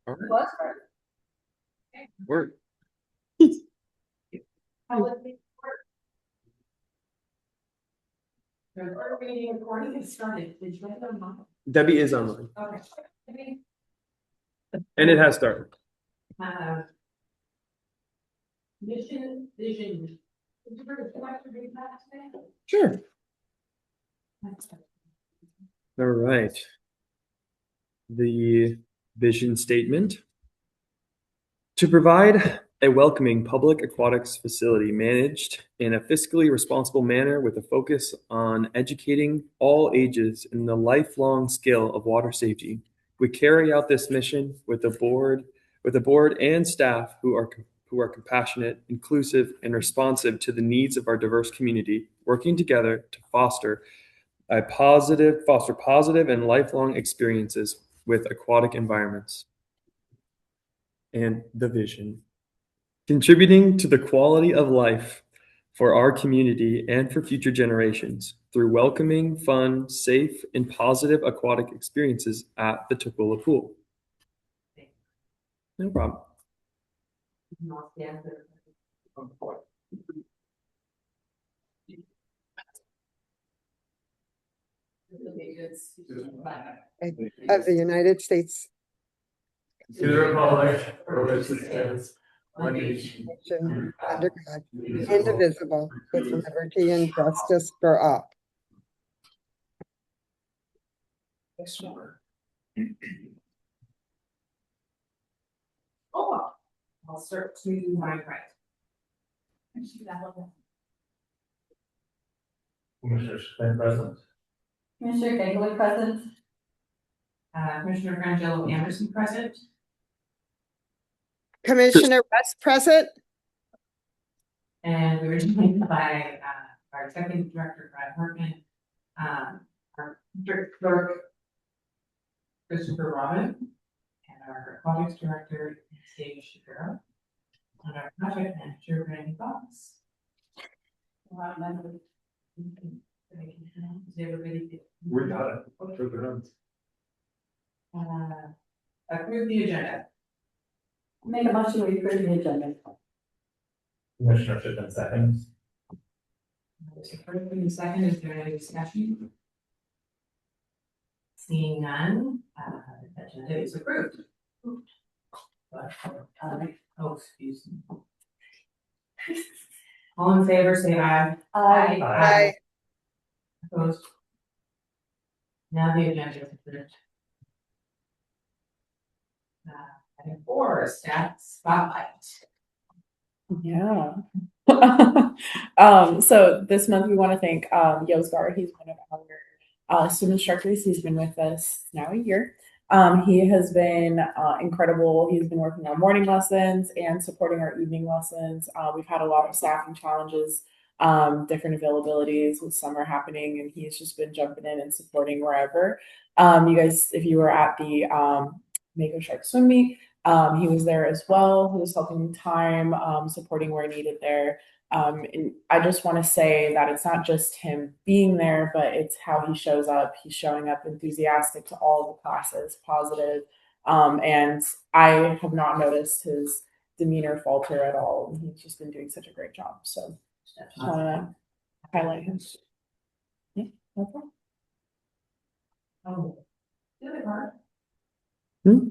All right. Was Work. How would it work? The board meeting recording is started. Did you get them on? Debbie is online, Okay. and it has started. Vision. Did you like to read that today? Sure. All right. The vision statement. To provide a welcoming public aquatics facility managed in a fiscally responsible manner with a focus on educating all ages in the lifelong skill of water safety, we carry out this mission with the board and staff who are compassionate, inclusive, and responsive to the needs of our diverse community, working together to foster positive and lifelong experiences with aquatic environments. And the vision. Contributing to the quality of life for our community and for future generations through welcoming, fun, safe, and positive aquatic experiences at the Tukwila pool. No problem. Of the United States To the republic for which it stands, one nation, nation, under God, indivisible, with liberty and justice for all. Oh, I'll start to my right. Commissioner Smith present. Commissioner Gagley present. Commissioner Frangillo Anderson present. Commissioner West present. And we were joined by our executive director, Brad Hartman, our district clerk, Christopher Robin, and our aquatics director, David Shapiro, and our project manager, Randy Fox. We got it. Approve the agenda. Make a motion to approve the agenda. Commissioner Shipman seconds. Approved in second, is there any discussion? Seeing none, the agenda is approved. Oh, excuse me. All in favor, say aye. Aye. Aye. Opposed? Now the agenda is approved. Item 4, staff spotlight. Yeah. So this month we want to thank Yozgar. He's one of our swim instructors. He's been with us now a year. He has been incredible. He's been working on morning lessons and supporting our evening lessons. We've had a lot of staffing challenges, different availabilities with summer happening, and he's just been jumping in and supporting wherever. You guys, if you were at the Mako Shark Swim Meet, he was there as well. He was helping time, supporting where needed there. And I just want to say that it's not just him being there, but it's how he shows up. He's showing up enthusiastic to all the classes, positive. And I have not noticed his demeanor falter at all. He's just been doing such a great job. So just want to highlight him. Yeah, no problem. Oh, the other card. A Hmm?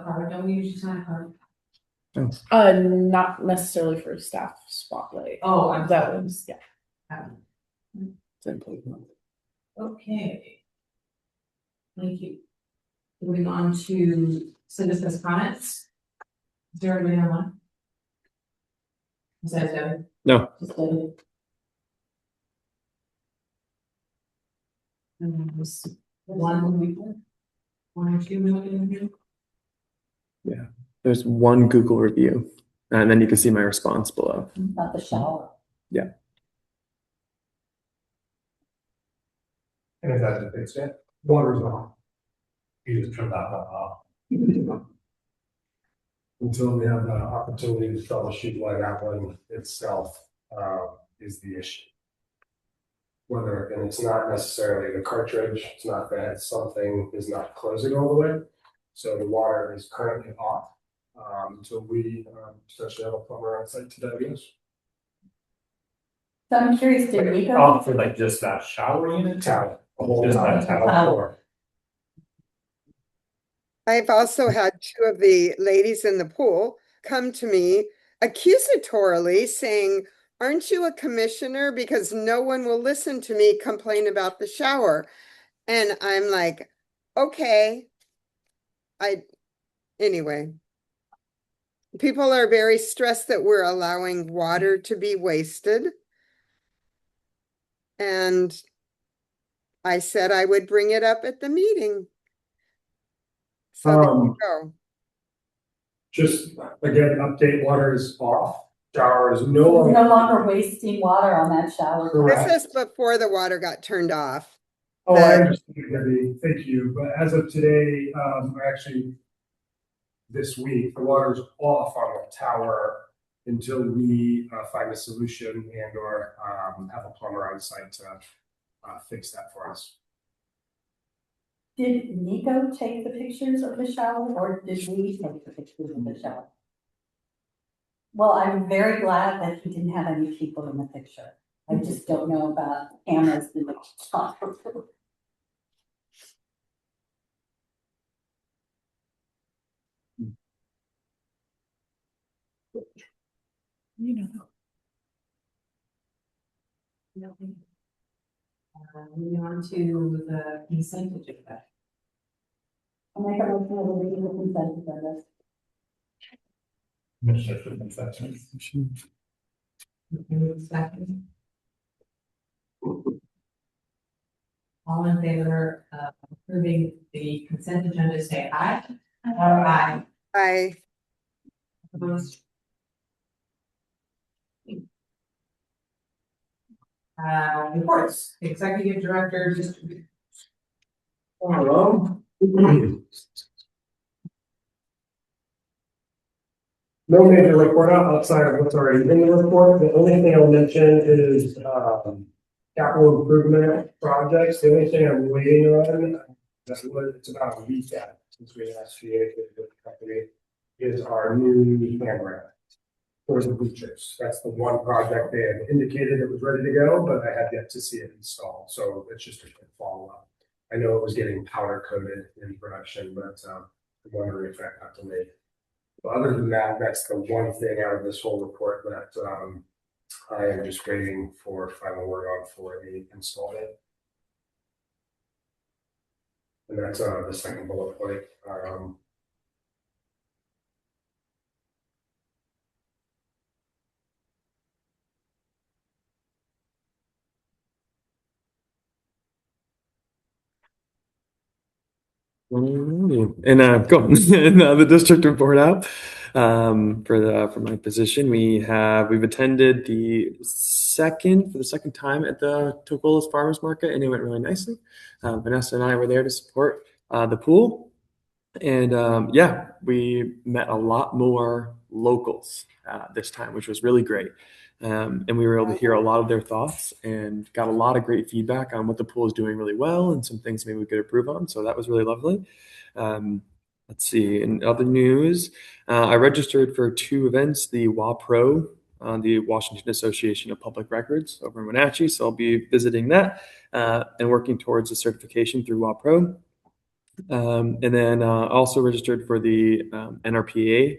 card, don't we usually sign a card? Not necessarily for staff spotlight. Oh, I'm That sorry. was, yeah. Okay. Thank you. Moving on to citizens' comments. Is there anybody online? Is that Debbie? No. Just Debbie. And there's one or two million here. Yeah. There's one Google review, and then you can see my response below. Not the shower. Yeah. And if that's a big step, water's on. You just turn that off. Until we have the opportunity to troubleshoot why that one itself is the issue. Whether, and it's not necessarily the cartridge, it's not that something is not closing all the way. So the water is currently off, until we, potentially have a plumber on site to diagnose. So I'm curious, did Nico? Off for like just that shower unit? Towel, a whole Just towel, that towel towel. floor. I've also had two of the ladies in the pool come to me accusatorily saying, aren't you a commissioner? Because no one will listen to me complain about the shower. And I'm like, okay. Anyway. People are very stressed that we're allowing water to be wasted. And I said I would bring it up at the meeting. So there you go. Just again, update, water is off, shower is no No longer. longer wasting water on that shower. Correct. This is before the water got turned off. Oh, I understand, Debbie, thank you, but as of today, actually. This week, the water's off on the tower until we find a solution and or have a plumber on site to fix that for us. Did Nico take the pictures of the shower or did we take the pictures of the shower? Well, I'm very glad that he didn't have any people in the picture. I just don't know about cameras in the shower. You know. Moving on to the consent agenda. I'll make a motion to read the consent agenda. Second. All in favor of approving the consent agenda, say aye. Aye. I Opposed? Reports, executive director, distributor. Hello. No major report outside of what's already in the report. The only thing I'll mention is capital improvement projects. The only thing I'm waiting on, that's what it's about a week out since we last created with the company, is our new camera for the bleachers. That's the one project they had indicated it was ready to go, but I had yet to see it installed. So it's just a quick follow up. I know it was getting powder coated in production, but I'm wondering if that got delayed. But other than that, that's the one thing out of this whole report that I am just waiting for final word on for the install date. And that's the second bullet point. And cool. And the district report out for my position. We've attended for the second time at the Tukwila's Farmers Market, and it went really nicely. Vanessa and I were there to support the pool, and yeah, we met a lot more locals this time, which was really great. And we were able to hear a lot of their thoughts and got a lot of great feedback on what the pool is doing really well and some things maybe we could improve on. So that was really lovely. Let's see. In other news, I registered for 2 events, the WAPRO, the Washington Association of Public Records over in Wenatchee. So I'll be visiting that and working towards a certification through WAPRO. And then also registered for the NRPA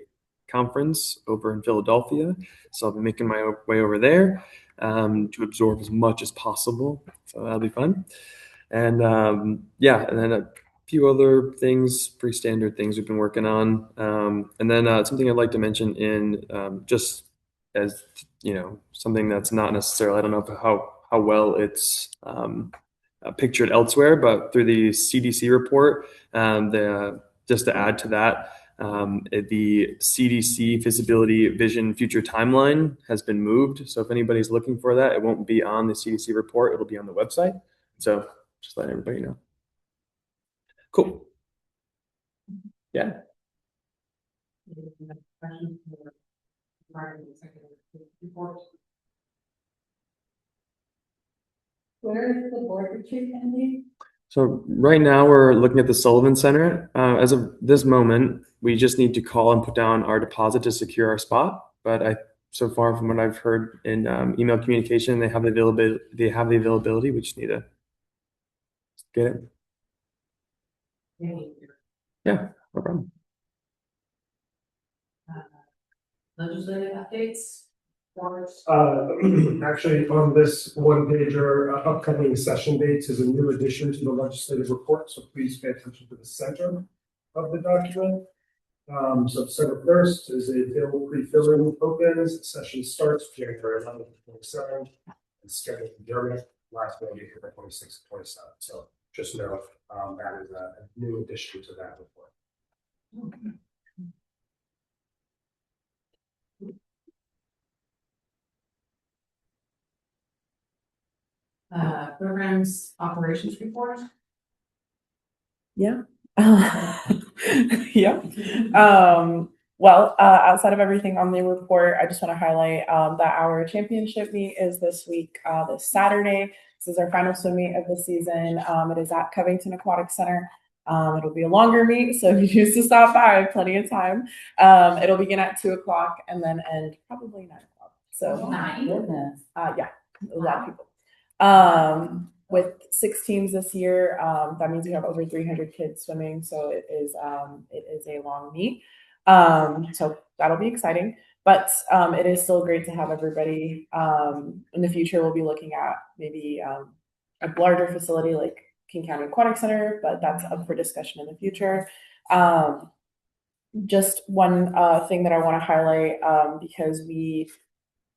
conference over in Philadelphia. So I'll be making my way over there to absorb as much as possible. So that'll be fun. And yeah, and then a few other things, pretty standard things we've been working on. And then something I'd like to mention in just as, something that's not necessarily, I don't know how well it's pictured elsewhere, but through the CDC report, just to add to that, the CDC Feasibility Vision Future Timeline has been moved. So if anybody's looking for that, it won't be on the CDC report. It'll be on the website. So just let everybody know. Cool. Yeah. Questions for regarding the executive report? Where is the board retreat going to be? So right now we're looking at the Sullivan Center. As of this moment, we just need to call and put down our deposit to secure our spot. But so far from what I've heard in email communication, they have the availability. They have the availability. We just need to get it. Yeah, no problem. Legislative updates? Actually, on this one pager, upcoming session dates is a new addition to the legislative report, so please pay attention to the center of the document. So December 1st is a bill pre-filling opens, session starts January 11th to 27th, and scheduled adjournment last Monday, April 26th to 27th. So just know that is a new addition to that report. Programs operations report? Yeah. Yep. Well, outside of everything on the report, I just want to highlight that our championship meet is this week, this Saturday. This is our final swim meet of the season. It is at Covington Aquatic Center. It'll be a longer meet, so if you choose to stop by, I have plenty of time. It'll begin at 2:00 and then end probably 9:00. So, Goodness. yeah, a lot of people. With 6 teams this year, that means we have over 300 kids swimming. So it is a long meet. So that'll be exciting, but it is still great to have everybody. In the future, we'll be looking at maybe a larger facility like King County Aquatic Center, but that's up for discussion in the future. Just one thing that I want to highlight, because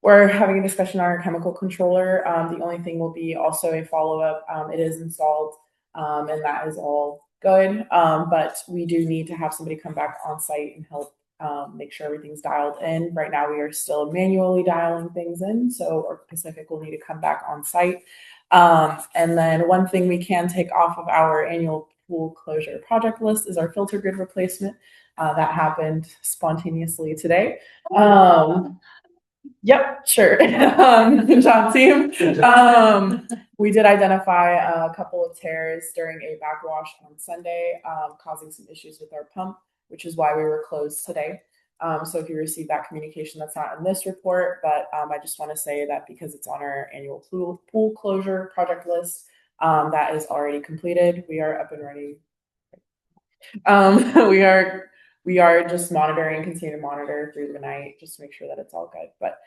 we're having a discussion on our chemical controller. The only thing will be also a follow-up. It is installed, and that is all good. But we do need to have somebody come back on site and help make sure everything's dialed in. Right now, we are still manually dialing things in, so our Pacific will need to come back on site. And then one thing we can take off of our annual pool closure project list is our filter grid replacement. That happened spontaneously today. Yep, sure. Job team. We did identify a couple of tears during a backwash on Sunday, causing some issues with our pump, which is why we were closed today. So if you receive that communication, that's not in this report, but I just want to say that because it's on our annual pool closure project list, that is already completed. We are up and running. We are just monitoring, continue to monitor through the night just to make sure that it's all good. But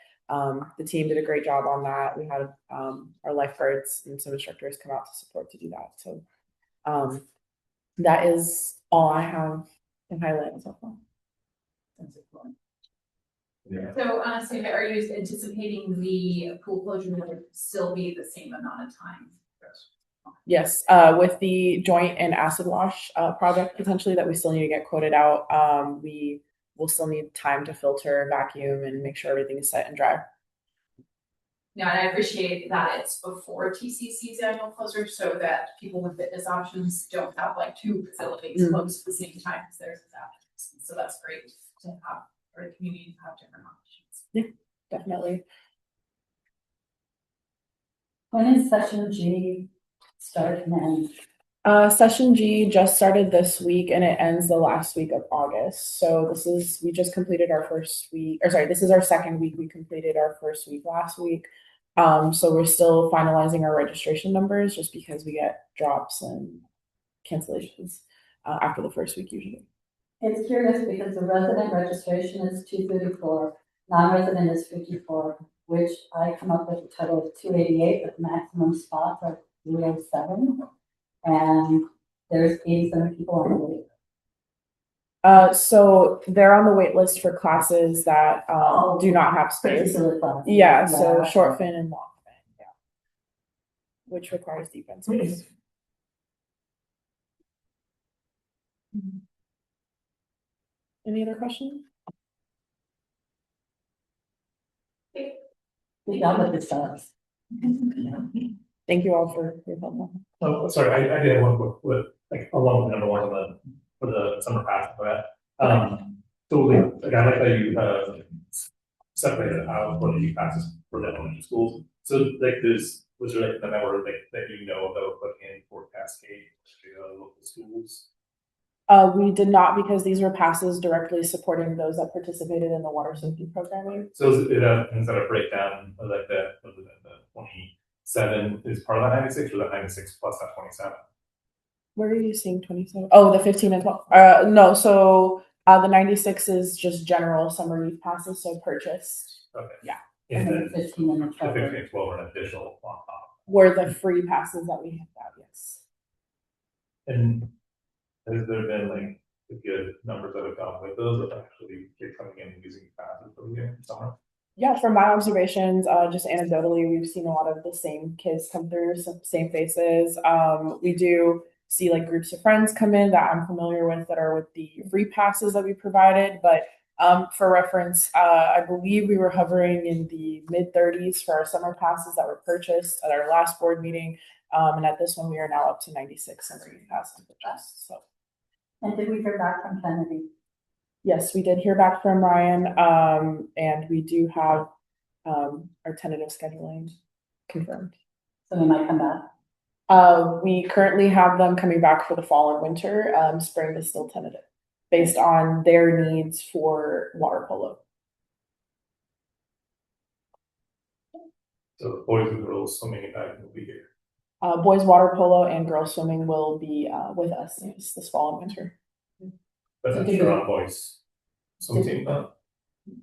the team did a great job on that. We had our lifeguards and some instructors come out to support to do that. So that is all I have to highlight so far. Yeah. So, Anastasia, are you anticipating the pool closure would still be the same amount of time? Yes, with the joint and acid wash project potentially that we still need to get quoted out, we will still need time to filter, vacuum, and make sure everything is set and dry. Yeah, and I appreciate that it's before TCC's annual closure so that people with fitness options don't have like 2 facilities closed at the same time because there's that. So that's great to have, or the community to have different options. Yeah, definitely. When is session G start and end? Session G just started this week and it ends the last week of August. So we just completed our first week, or sorry, this is our second week. We completed our first week last week. So we're still finalizing our registration numbers just because we get drops and cancellations after the first week usually. It's curious because the resident registration is 234, non-resident is 54, which I come up with a total of 288, but maximum spots are 307. And there's 87 people on the wait. So they're on the wait list for classes that do not have space. Yeah, so short fin and long fin, yeah, which requires deep end space. Any other questions? Good job with this stuff. Thank you all for your help. Oh, sorry, I did have one quick, like along with number 1 for the summer pass for that. Totally, like I like that you separated out for the passes for the elementary schools. So like there's was there like the number like that you know about putting in for Cascade to local schools? We did not, because these were passes directly supporting those that participated in the water safety programming. So is it instead of breakdown of like the 27 is part of that 96 or the 96 plus that 27? Where are you seeing 27? Oh, the 15 and 12. No, so the 96 is just general summer youth passes, so purchased. Okay. Yeah. And And then the 15 and the the 12. 15 and 12 are an additional on top. Were the free passes that we handed out, yes. And has there been like the good numbers that have gone with those of actually kids coming in and using passes for the year summer? Yeah, from my observations, just anecdotally, we've seen a lot of the same kids come through, same faces. We do see like groups of friends come in that I'm familiar with that are with the free passes that we provided. But for reference, I believe we were hovering in the mid 30s for our summer passes that were purchased at our last board meeting. And at this one, we are now up to 96 summer youth passes purchased. So. And did we hear back from Kennedy? Yes, we did hear back from Ryan, and we do have our tentative scheduling confirmed. So we might come back. We currently have them coming back for the fall and winter. Spring is still tentative, based on their needs for water polo. So boys and girls swimming event will be here. Boys water polo and girls swimming will be with us this fall and winter. But I'm sure on boys. Swim team,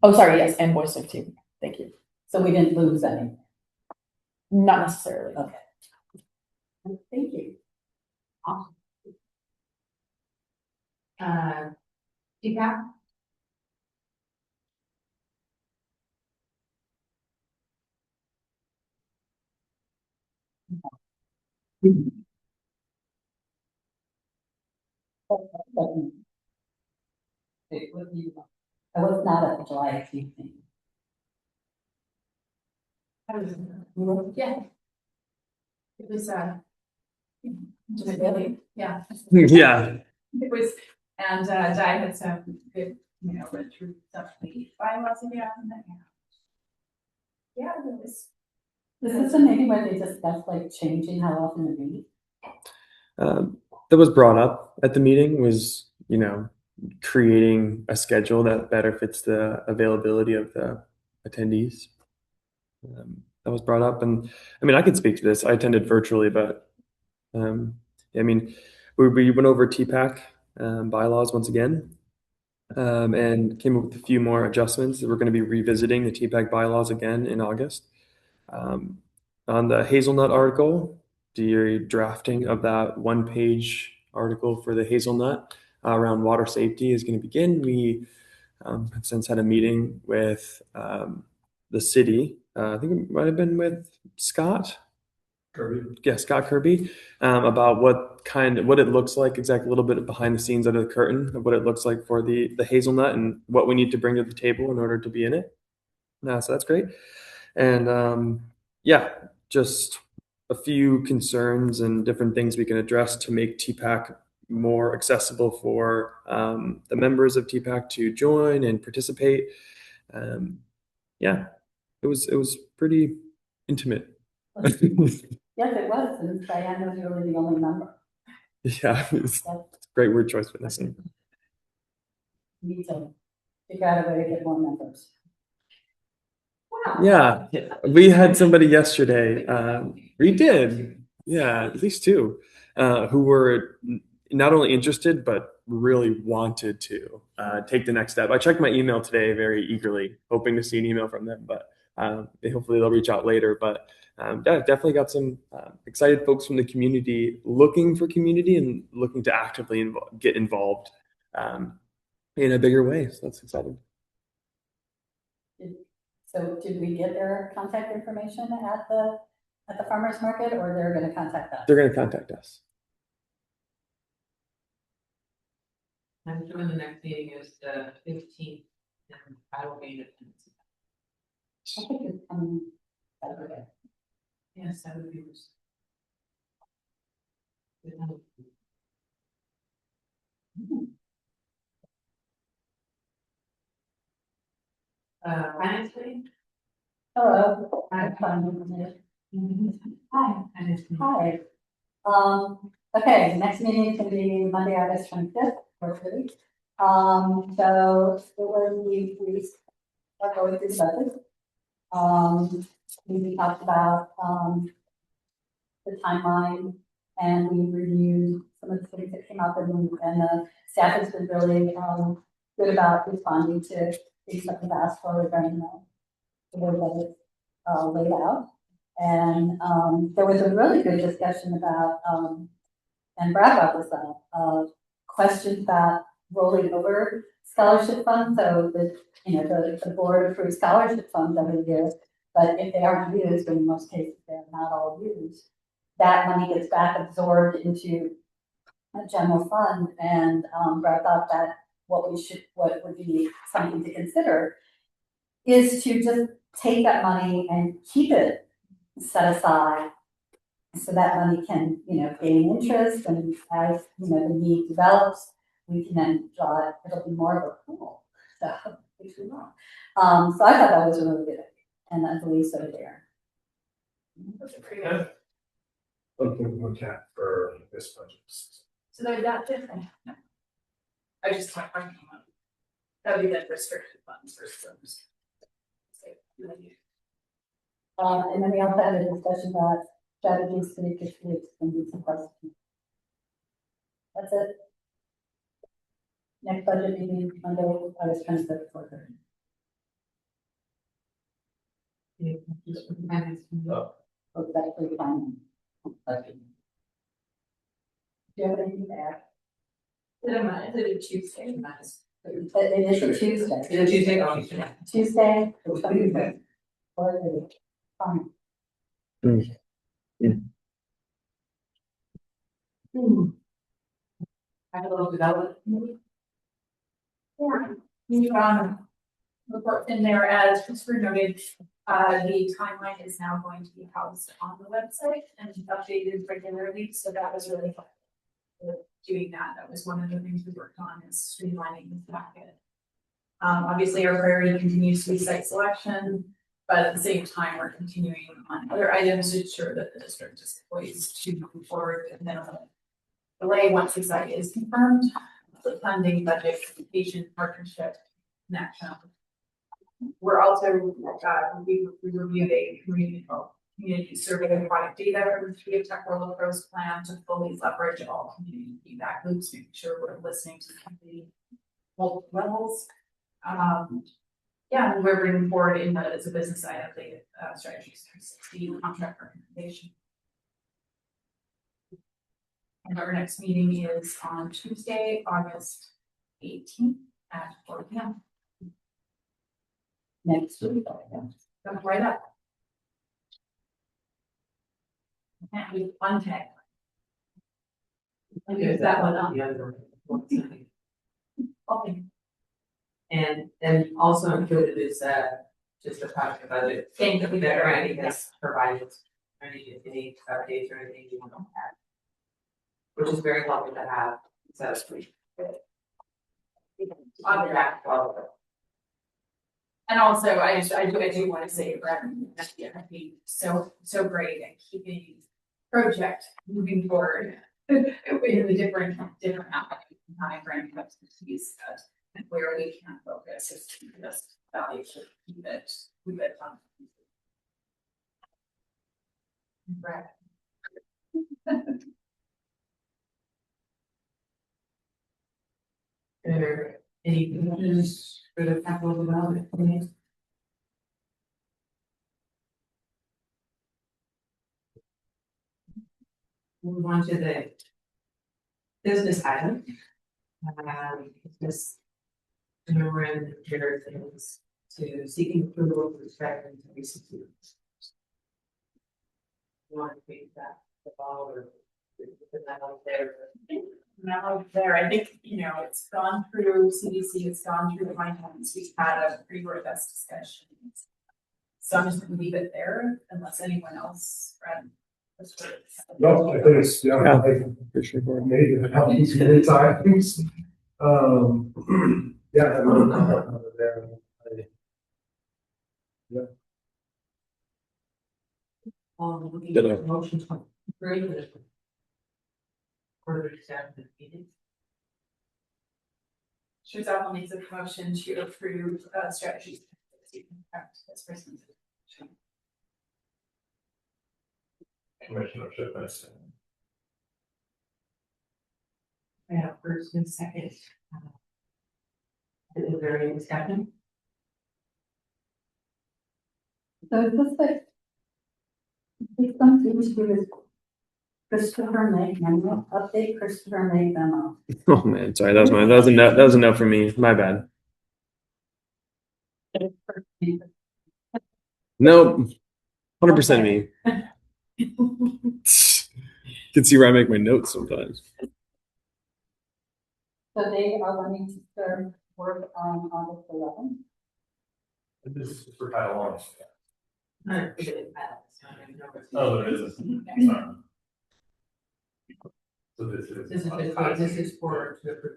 Oh, sorry, yes, and boys swim team. Thank you. So we didn't lose any. Not necessarily. Okay. Thank you. Awesome. Deepak? I was not at the July 18th thing. Yeah. It was, really, yeah. Yeah. It was, and, Di had some good, read through stuff, the bylaws again, and then, yeah, it was. Is this a meeting where they discuss like changing how often we meet? That was brought up at the meeting was, creating a schedule that better fits the availability of the attendees. That was brought up, and I mean, I could speak to this. I attended virtually, but I mean, we went over TPAC bylaws once again, and came up with a few more adjustments. We're going to be revisiting the TPAC bylaws again in August. On the hazelnut article, the drafting of that one-page article for the hazelnut around water safety is going to begin. We have since had a meeting with the city. I think it might have been with Scott Kirby. Yeah, Scott Kirby, about what it looks like, exactly a little bit behind the scenes under the curtain of what it looks like for the hazelnut and what we need to bring to the table in order to be in it. So that's great. And yeah, just a few concerns and different things we can address to make TPAC more accessible for the members of TPAC to join and participate. Yeah, it was pretty intimate. Yes, it was, and Diane was really the only member. Yeah, it's a great word choice, Vanessa. Me too. Figure out a way to get more members. Wow. Yeah, we had somebody yesterday. We did, yeah, at least two, who were not only interested but really wanted to take the next step. I checked my email today very eagerly, hoping to see an email from them, but hopefully they'll reach out later. But yeah, definitely got some excited folks from the community looking for community and looking to actively get involved in a bigger way. So that's exciting. So did we get their contact information at the farmer's market, or they're going to contact us? They're going to contact us. I'm sure the next meeting is the 15th, and I will be in attendance. I think it's coming Saturday. Yes, that would be. Finance committee? Hello, I'm fine with it. Hi. Hi. Okay, the next meeting is gonna be Monday, August 25th, 4:30. So we are going through the budget. We talked about, the timeline and we reviewed some of the things that came up and the staff has been really, good about responding to things that we've asked for regarding the way that it's, laid out. And, there was a really good discussion about, and Brad brought this up, questions about rolling over scholarship funds. So the board approves scholarship funds every year, but if they aren't used, in most cases they're not all used, that money gets back absorbed into a general fund. And Brad thought that what would be something to consider is to just take that money and keep it set aside so that money can, gain interest, and as, the need develops, we can then draw it, it'll be more of a pool, so, which we want. So I thought that was a really good idea, and I believe so there. That's a pretty good. Something to look at for this budget. So they're that different. No. I just talked about that would be the restricted funds versus those. And then we also had a discussion about strategies to make it and do some questions. That's it. Next budget meeting, Monday, August 25th, 4:30. Oh, that's pretty fine. Do you have anything to add? Is it a Tuesday? It is a Tuesday. It's a Tuesday, oh, yeah. Tuesday, the 25th. 4:30. Fine. Have a little development. Yeah, you report in there as Christopher noted, the timeline is now going to be housed on the website and updated regularly, so that was really helpful. Doing that, that was one of the things we worked on, is streamlining the packet. Obviously our priority continues to be site selection, but at the same time, we're continuing on other items to ensure that the district is poised to move forward and then delay once the site is confirmed, the funding, budget, communication, partnership, connection. We're also, we reviewed a community survey of product data from the 3 of Tukwila Pros plan to fully leverage all community feedback loops, making sure we're listening to the community multiple levels. Yeah, and we're bringing forward in as a business item, the strategies 360 contract recommendation. And our next meeting is on Tuesday, August 18th at 4 p.m. Next week. Come right up. Can't do one tag. Use that one up. Okay. And also included is just the project budget. Thank you. That Randy has provided any updates or anything you want to add. Which is very helpful to have, so that's pretty good. On the back, all of it. And also, I do want to say, Brad, have been so great at keeping project moving forward in the different time frame of expertise and where we can focus is to just value to keep it on. Brad. Are there any questions for the capital development plan? Move on to the business item. This memorandum here is to seeking approval with respect to recent. You want to take that the ball or put that out there? Now there, I think, it's gone through CDC, it's gone through the finance, we've had a pretty robust discussion. So I'm just gonna leave it there unless anyone else, Brad. No, I think it's, Yeah. I made it happens many times. Yeah, I don't know, there. On need Did I? a motion to approve this. Further discussion of the meeting. Shuzappa makes a motion to approve strategies. That's presented. Commissioner Shipman. I have first and second. Is there any discussion? So is this like, this comes into this Christopher May memo, update Christopher May memo. Oh man, sorry, that was a no. That was a no for me. My bad. No, 100% me. You can see where I make my notes sometimes. So they are wanting to start work on August 11th. This is for Title One. No, it is bad. Oh, there is. Sorry. So this is. This is for to approve.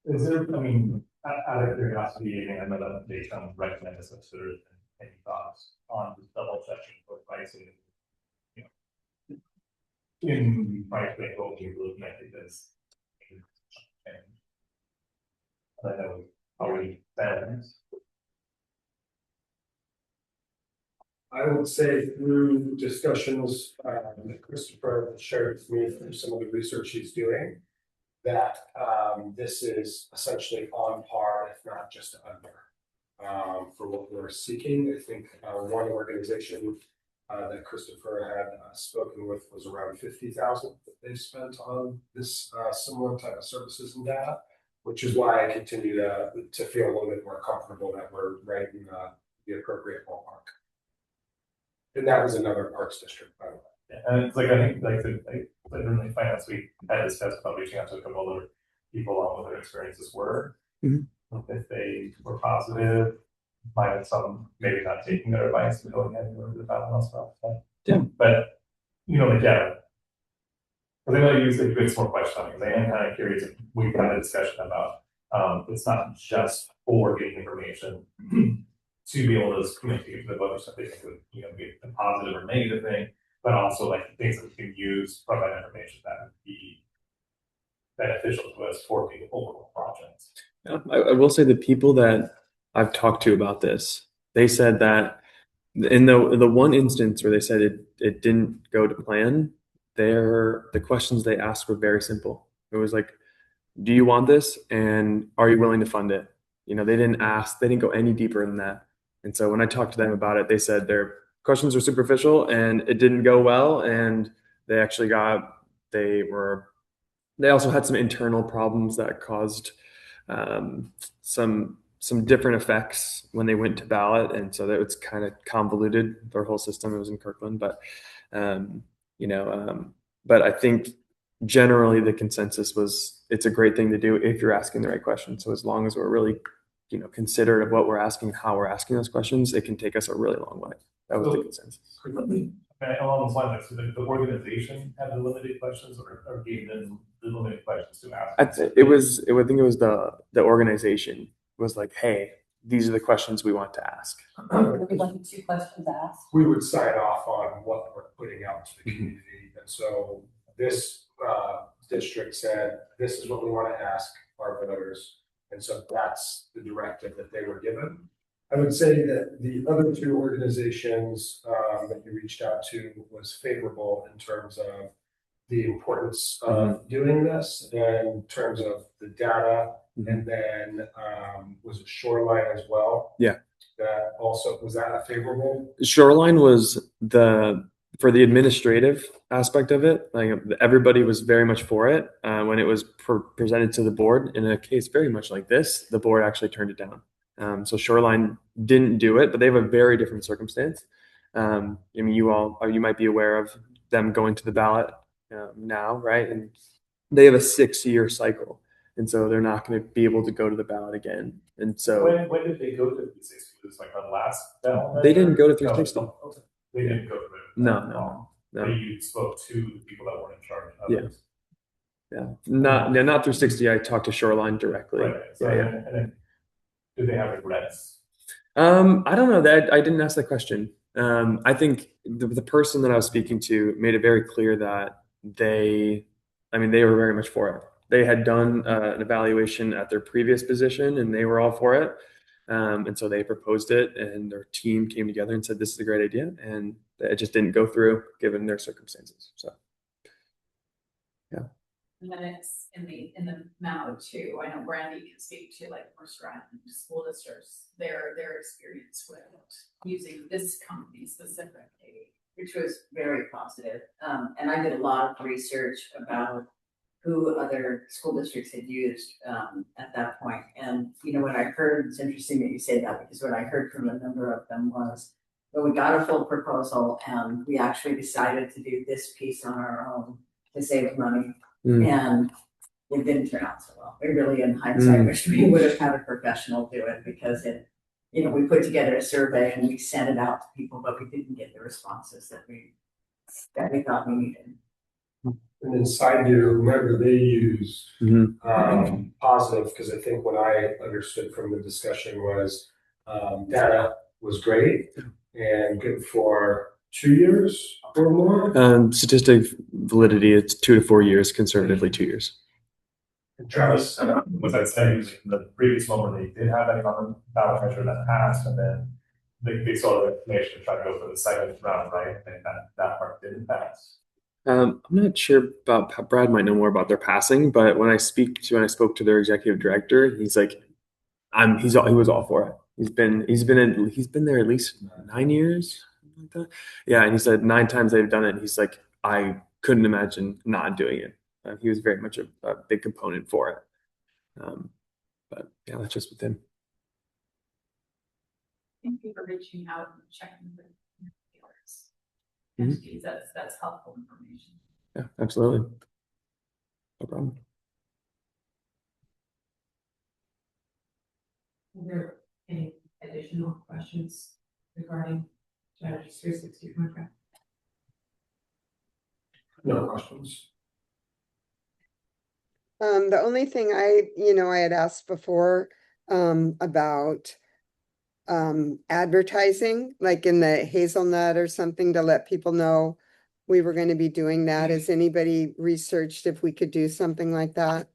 Is there, I mean, out of curiosity, I know that they come recommend this considered any thoughts on the double checking for pricing? You know, in price range, what we're looking at is. And I know already balance. I would say through discussions that Christopher shared with me through some of the research he's doing, that this is essentially on par, if not just under, for what we're seeking. I think one organization that Christopher had spoken with was around 50,000 that they spent on this similar type of services and data, which is why I continue to feel a little bit more comfortable that we're right in the appropriate ballpark. And that was another parks district, by the way. Yeah, and it's like, I think, literally finance week, had discussed about reaching out to a couple other people on what their experiences were. Mm-hmm. If they were positive, might some maybe not taking their advice and going ahead and going to the final stuff. Yeah. But, you know, like, yeah. Because I know you said you had some more questions on it, because I am kind of curious if we've had a discussion about, it's not just for getting information to be able to communicate with other stuff, they could, you know, be a positive or negative thing, but also like things that we can use from that information that would be beneficial to us for the overall project. Yeah, I will say the people that I've talked to about this, they said that in the one instance where they said it didn't go to plan, the questions they asked were very simple. It was like, do you want this, and are you willing to fund it? You know, they didn't go any deeper than that. And so when I talked to them about it, they said their questions were superficial and it didn't go well, and they actually they also had some internal problems that caused some different effects when they went to ballot, and so that was kind of convoluted. Their whole system, it was in Kirkland, but but I think generally the consensus was it's a great thing to do if you're asking the right questions. So as long as we're really considerate of what we're asking, how we're asking those questions, it can take us a really long way. That was the consensus. Okay, along those lines, so the organization had the limited questions or gave them the limited questions to ask? I think it was the organization was like, hey, these are the questions we want to ask. There were like 2 questions asked. We would sign off on what we're putting out to the community. And so this district said, this is what we want to ask our voters. And so that's the directive that they were given. I would say that the other 2 organizations that you reached out to was favorable in terms of the importance of doing this, and in terms of the data, and then was it Shoreline as well? Yeah. That also, was that a favorable? Shoreline was for the administrative aspect of it, like everybody was very much for it. When it was presented to the board in a case very much like this, the board actually turned it down. So Shoreline didn't do it, but they have a very different circumstance. I mean, you might be aware of them going to the ballot now, right? And they have a 6-year cycle, and so they're not going to be able to go to the ballot again. And so when did they go to 360? Was like our last ballot? They didn't go to 360. No, okay. They didn't go to it. No. But you spoke to the people that were in charge of Yeah. it. Not through 60. I talked to Shoreline directly. Right, so, and then, do they have regrets? I don't know that I didn't ask that question. I think the person that I was speaking to made it very clear that they were very much for it. They had done an evaluation at their previous position and they were all for it. And so they proposed it and their team came together and said, this is a great idea. And it just didn't go through given their circumstances. So, yeah. And then it's in the memo too. I know Brandy can speak to like restaurant and school districts, their experience with using this company specifically. Which was very positive. And I did a lot of research about who other school districts had used at that point. And you know what I heard, it's interesting that you say that, because what I heard from a number of them was, well, we got a full proposal and we actually decided to do this piece on our own to save money. And it didn't turn out so well. We really, in hindsight, wish we would have had a professional do it, because we put together a survey and we sent it out to people, but we didn't get the responses that we thought we needed. And then side view, remember they used positive, because I think what I understood from the discussion was data was great and good for 2 years or more. Statistic validity, it's 2 to 4 years, conservatively 2 years. Travis, Was that saying the previous one where they did have any on the ballot measure that passed, and then they saw the information to try to go for the second round, right? And that part didn't pass. I'm not sure about Brad might know more about their passing, but when I spoke to their executive director, he's like, he was all for it. He's been there at least 9 years, something like that. Yeah, and he said 9 times they've done it. And he's like, I couldn't imagine not doing it. He was very much a big component for it. But yeah, that's just with him. Thank you for reaching out and checking with dealers. That's helpful information. Yeah, absolutely. No problem. Are there any additional questions regarding Strategy 360 contract? no questions. The only thing I had asked before, about advertising, like in the Hazelnut or something, to let people know we were going to be doing that. Has anybody researched if we could do something like that?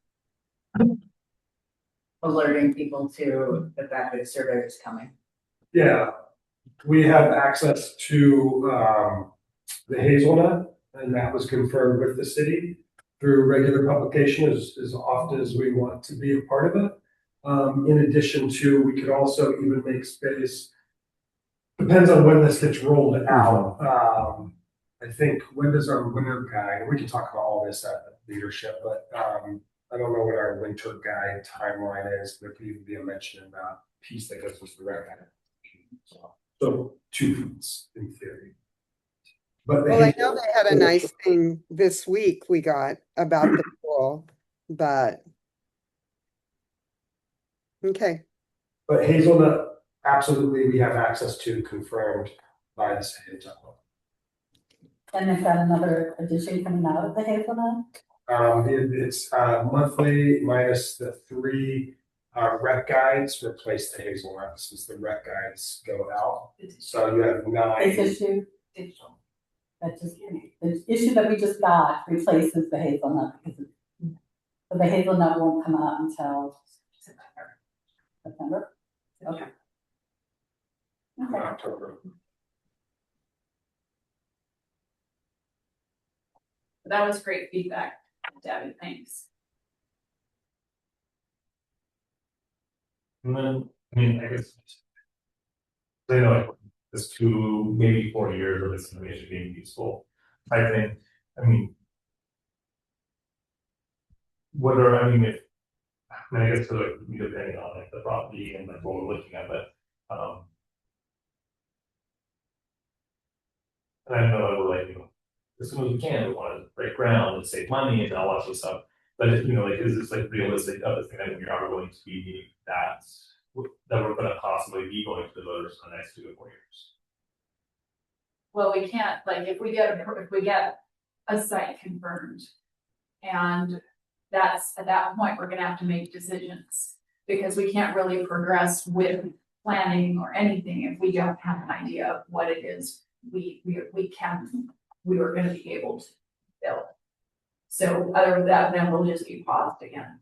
Alerting people to the fact that a survey is coming. Yeah, we have access to the Hazelnut, and that was confirmed with the city through regular publication as often as we want to be a part of it. In addition to, we could also even make space, depends on when this gets rolled out. I think, when does our winter guide, we can talk about all this at leadership, but I don't know what our winter guide timeline is, but there could even be a mention about piece that goes with the rec guide. So 2 weeks in theory. But Well, I know they had a nice thing this week we got about the pool, but okay. But Hazelnut, absolutely, we have access to, confirmed by the city of Tukwila. And they've got another edition coming out of the Hazelnut? It's monthly minus the 3 rec guides replace the Hazelnut, since the rec guides go out. So you have 9. This issue, Digital. the issue that we just got replaces the Hazelnut, because the Hazelnut won't come out until September. Okay. in October. That was great feedback, Debbie. Thanks. And then, I guess, they know like this 2, maybe 4 years of this information being useful. I think, if, I guess, depending on like the property and like what we're looking at, but, and I know that we're like, as soon as we can, we want to break ground and save money and all that sort of stuff. But is this like realistic of the thing that we are going to be needing that we're going to possibly be going to the voters for the next 2 to 4 years? Well, we can't, like, if we get a site confirmed and that's, at that point, we're gonna have to make decisions. Because we can't really progress with planning or anything if we don't have an idea of what it is we are gonna be able to build. So other than that, then we'll just be paused again.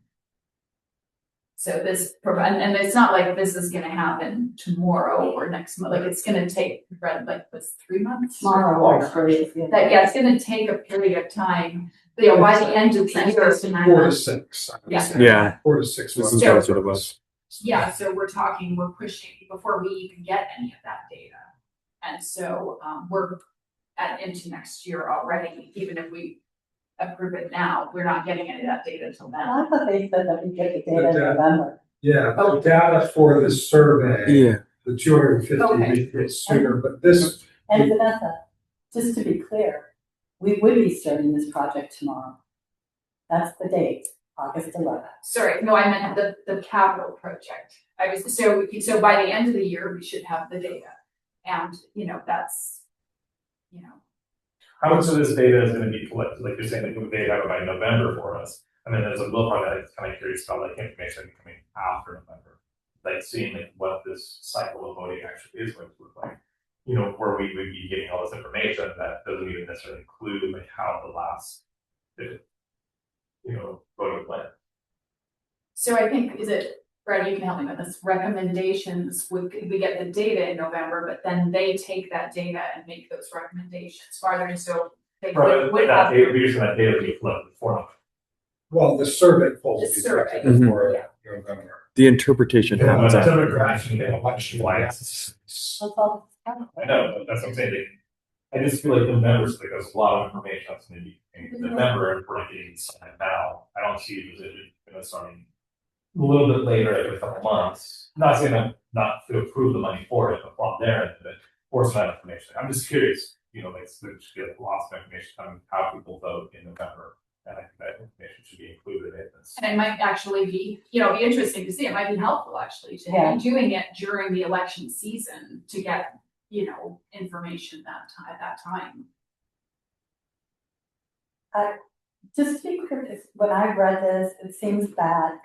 So this, and it's not like this is gonna happen tomorrow or next month, like it's gonna take, like, what's 3 months? Tomorrow works for you. That, yeah, it's gonna take a period of time, you know, by the end of the year. 4 to 6. I would Yeah. say. Yeah. 4 to 6 This months. is that's what it was. Yeah, so we're pushing before we even get any of that data. And so, we're into next year already, even if we approve it now, we're not getting any of that data until then. I thought they said that we get the data in The data. November. Yeah, the data for the survey. Yeah. The 250 Okay. we get sooner, but this, And Vanessa, just to be clear, we would be starting this project tomorrow. That's the date, August 11th. Sorry, no, I meant the capital project. So by the end of the year, we should have the data. And, you know, that's, you know, How much of this data is gonna be collected, like you're saying, like, they have it by November for us, and then there's a little part that I'm kind of curious about, like, information coming after November. Like, seeing like what this cycle of voting actually is going to look like, you know, where we would be getting all this information that doesn't even necessarily include like how the last, you know, voting went. so I think, is it, Brad, you can help me with this, recommendations, we get the data in November, but then they take that data and make those recommendations farther, and so they Right, would that have. data, we're using that data to be collected for. well, the survey poll. The survey, For yeah. November. The interpretation happens after. Demographic and election bias. That's all. I know, but that's what I'm saying, like, I just feel like the members, like, there's a lot of information that's gonna be, the member and rankings now, I don't see it as it, you know, starting a little bit later, like a couple months. Not saying I'm not to approve the money for it, but from there, but for some that information, I'm just curious, you know, like, there should be lots of information on how people vote in November. And I think that information should be included in this. And it might actually be, you know, be interesting to see, it might be helpful actually to Yeah. be doing it during the election season to get, you know, information at that time. Just to be clear, when I read this, it seems that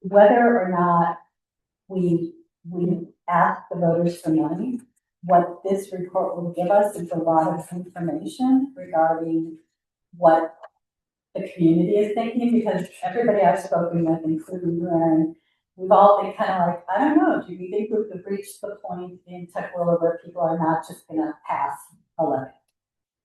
whether or not we ask the voters for money, what this report will give us is a lot of information regarding what the community is thinking, because everybody I've spoken with, including you, Aaron, we've all been kind of like, I don't know, do we think we've reached the point in Tukwila where people are not just gonna pass a levy?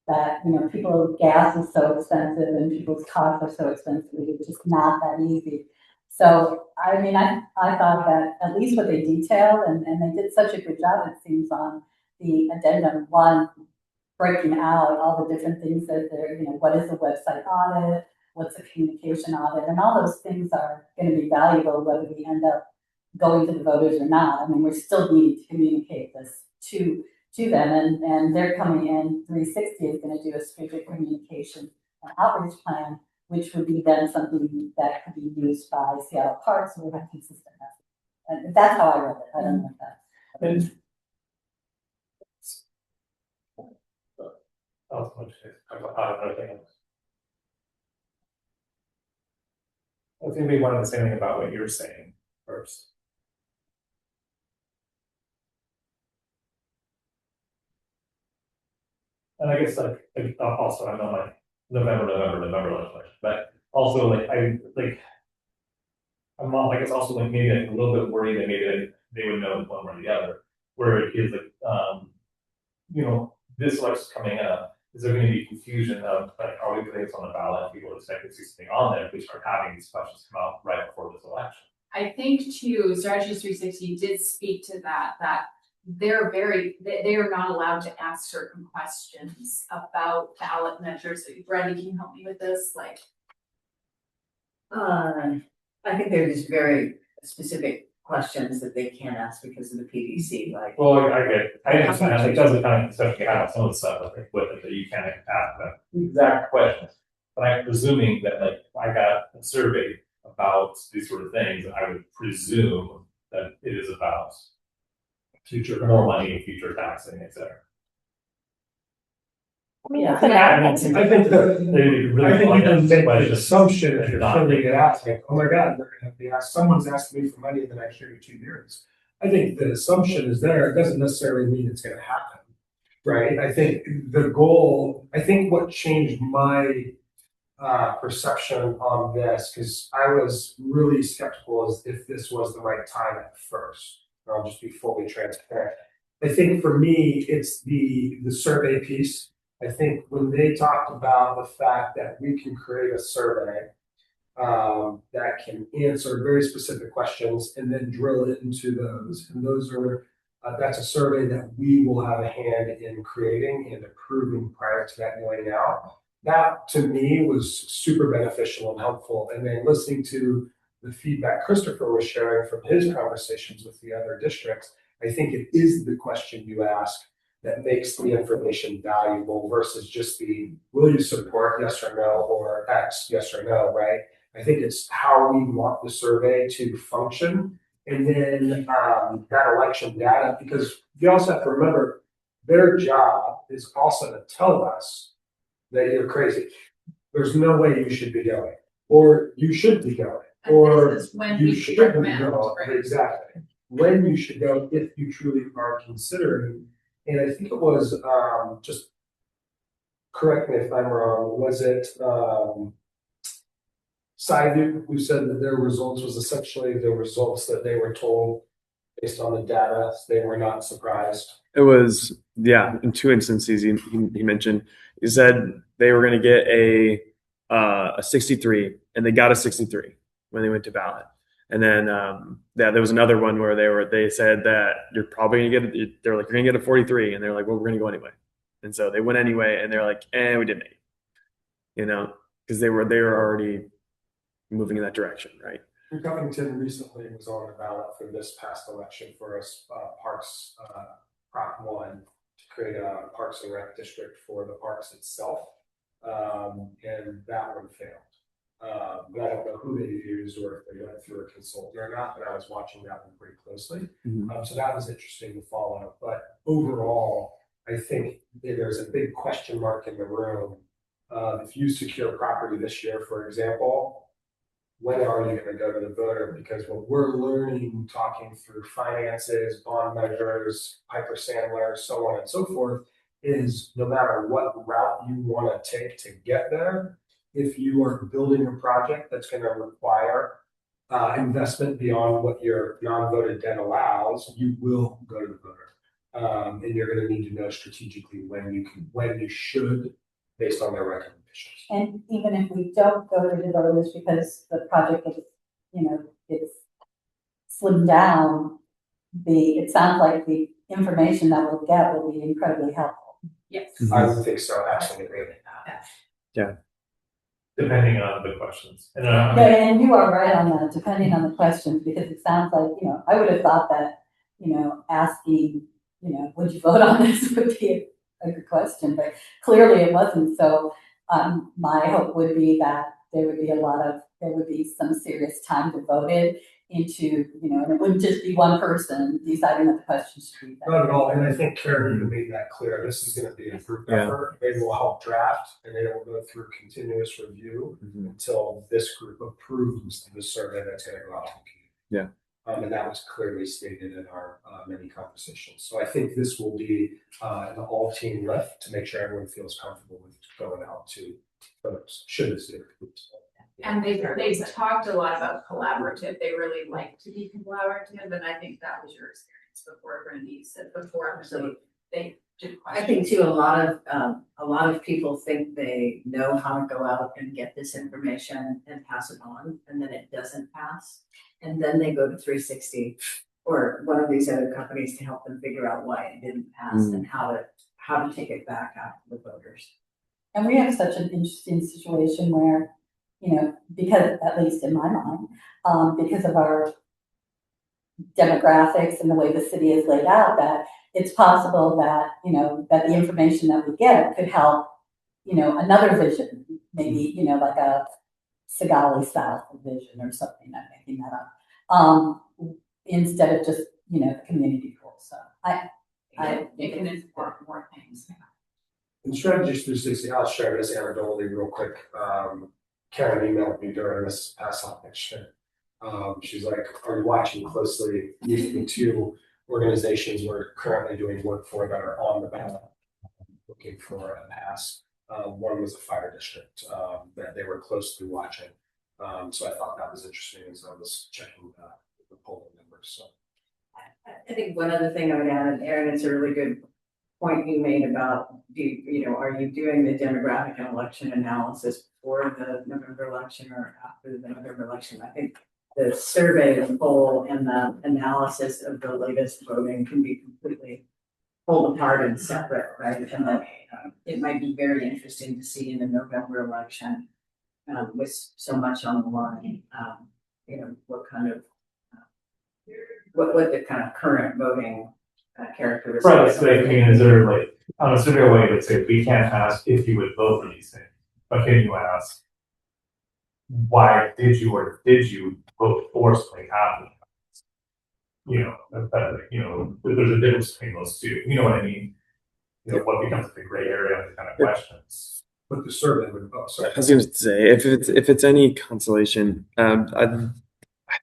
That, you know, gas is so expensive and people's cars are so expensive, it's just not that easy. So, I mean, I thought that at least what they detailed, and they did such a good job, it seems, on the addendum 1, breaking out all the different things that they're, you know, what is a website audit, what's a communication audit, and all those things are going to be valuable whether we end up going to the voters or not. I mean, we're still needing to communicate this to them, and they're coming in. 360 is going to do a strategic communication outreach plan, which would be then something that could be used by Seattle Parks, so we have consistent message. And that's how I read it. I don't know if that's. I think we wanted to say anything about what you're saying first. And I guess like also I know like November, but also like I'm not, I guess also like maybe a little bit worried that maybe they would know one way or the other, where it is like you know, this election's coming up. Is there going to be confusion of like, are we putting this on the ballot? People expect to see something on there if we start having these questions come out right before this election. I think too, Strategies 360 did speak to that they are not allowed to ask certain questions about ballot measures. Brandy, can you help me with this? Like, I think they're just very specific questions that they can't ask because of the PDC, like. Well, I understand. It doesn't kind of, especially have some of the stuff with it that you can't ask the exact questions. But I'm presuming that like if I got a survey about these sort of things, I would presume that it is about future more money, future taxing, et cetera. mean, Yeah. it's an I mean, app. it seems I like think they'd be really I think you can make but the just- assumption if you're not filling make it out, like, oh my God, they're gonna be asked, someone's asking me for money in the next year or 2 years. I think the assumption is there, it doesn't necessarily mean it's gonna happen, right? I think the goal, I think what changed my perception on this, because I was really skeptical as if this was the right time at first. I'll just be fully transparent. I think for me, it's the survey piece. I think when they talked about the fact that we can create a survey that can answer very specific questions and then drill into those. And those are, that's a survey that we will have a hand in creating and approving prior to that going out. That to me was super beneficial and helpful. And then listening to the feedback Christopher was sharing from his conversations with the other districts, I think it is the question you ask that makes the information valuable versus just the will you support yes or no or X yes or no, right? I think it's how we want the survey to function. And then that election data, because you also have to remember their job is also to tell us that you're crazy. There's no way you should be going, or you should be going, And or this is when you we should recommend, go. right? Exactly. When you should go if you truly are considering. And I think it was just correct me if I'm wrong, was it Saidu who said that their results was essentially the results that they were told based on the data. They were not surprised. It was, yeah, in two instances he mentioned. He said they were going to get a 63, and they got a 63 when they went to ballot. And then yeah, there was another one where they said that you're probably going to get, they're like, you're going to get a 43, and they're like, well, we're going to go anyway. And so they went anyway, and they're like, we didn't make it, because they were already moving in that direction, right? Covington recently was on the ballot for this past election for us Parks Prop 1 to create a Parks and Rec district for the parks itself, and that one failed. But I don't know who they used or if they went through a consultant or not, but I was watching that one pretty closely. So that was interesting to follow. But overall, I think there's a big question mark in the room. If you secure property this year, for example, when are you going to go to the voter? Because what we're learning, talking through finances, bond measures, Piper Sandler, so on and so forth, is no matter what route you want to take to get there, if you are building a project that's going to require investment beyond what your non-voted debt allows, you will go to the voter. And you're going to need to know strategically when you should, based on their recommendations. And even if we don't go to the voters because the project is, it's slimmed down, it sounds like the information that we'll get will be incredibly helpful. Yes. I would think so, absolutely. Depending on the questions. And And you are right on that, depending on the questions, because it sounds like, I would have thought that, asking, would you vote on this would be a good question, but clearly it wasn't. So my hope would be that there would be some serious time devoted into, and it wouldn't just be one person deciding that the question should be. Not at all, and I think Karen made that clear. This is going to be a group effort. They will help draft, and they will go through continuous review until this group approves the survey that's going to go out to the community. And that was clearly stated in our many conversations. So I think this will be an all-team lift to make sure everyone feels comfortable with going out to folks. Should this be approved? And they talked a lot about collaborative. They really like to be collaborative, and I think that was your experience before. Brandy said before. Absolutely. They did. I think too, a lot of people think they know how to go out and get this information and pass it on, and then it doesn't pass. And then they go to 360 or one of these other companies to help them figure out why it didn't pass and how to take it back out to the voters. And we have such an interesting situation where, because at least in my mind, because of our demographics and the way the city is laid out, that it's possible that, that the information that we get could help, another vision, maybe, like a Sigali South vision or something, I'm making that up, instead of just, the community pool. So it can inform more things. In Strategies 360, I'll share this anecdotally real quick. Karen emailed me during this past election. She's like, are you watching closely? These are the two organizations we're currently doing work for that are on the ballot, looking for a pass. One was a fire district that they were closely watching. So I thought that was interesting as I was checking the polling numbers. So I think one other thing I would add, and Aaron, it's a really good point you made about, are you doing the demographic and election analysis before the November election or after the November election? I think the survey, the poll, and the analysis of the latest voting can be completely pulled apart and separate, right? And that it might be very interesting to see in the November election with so much on the line, what kind of what the kind of current voting characteristics. Right, so I mean, is there like, on a survey way, let's say, we can't ask if you would vote for these things, but can you ask, why did you or did you vote for something after? There's a difference between those two, you know what I mean? What becomes the gray area and kind of questions. but the survey would, I was going to say, if it's any consolation, I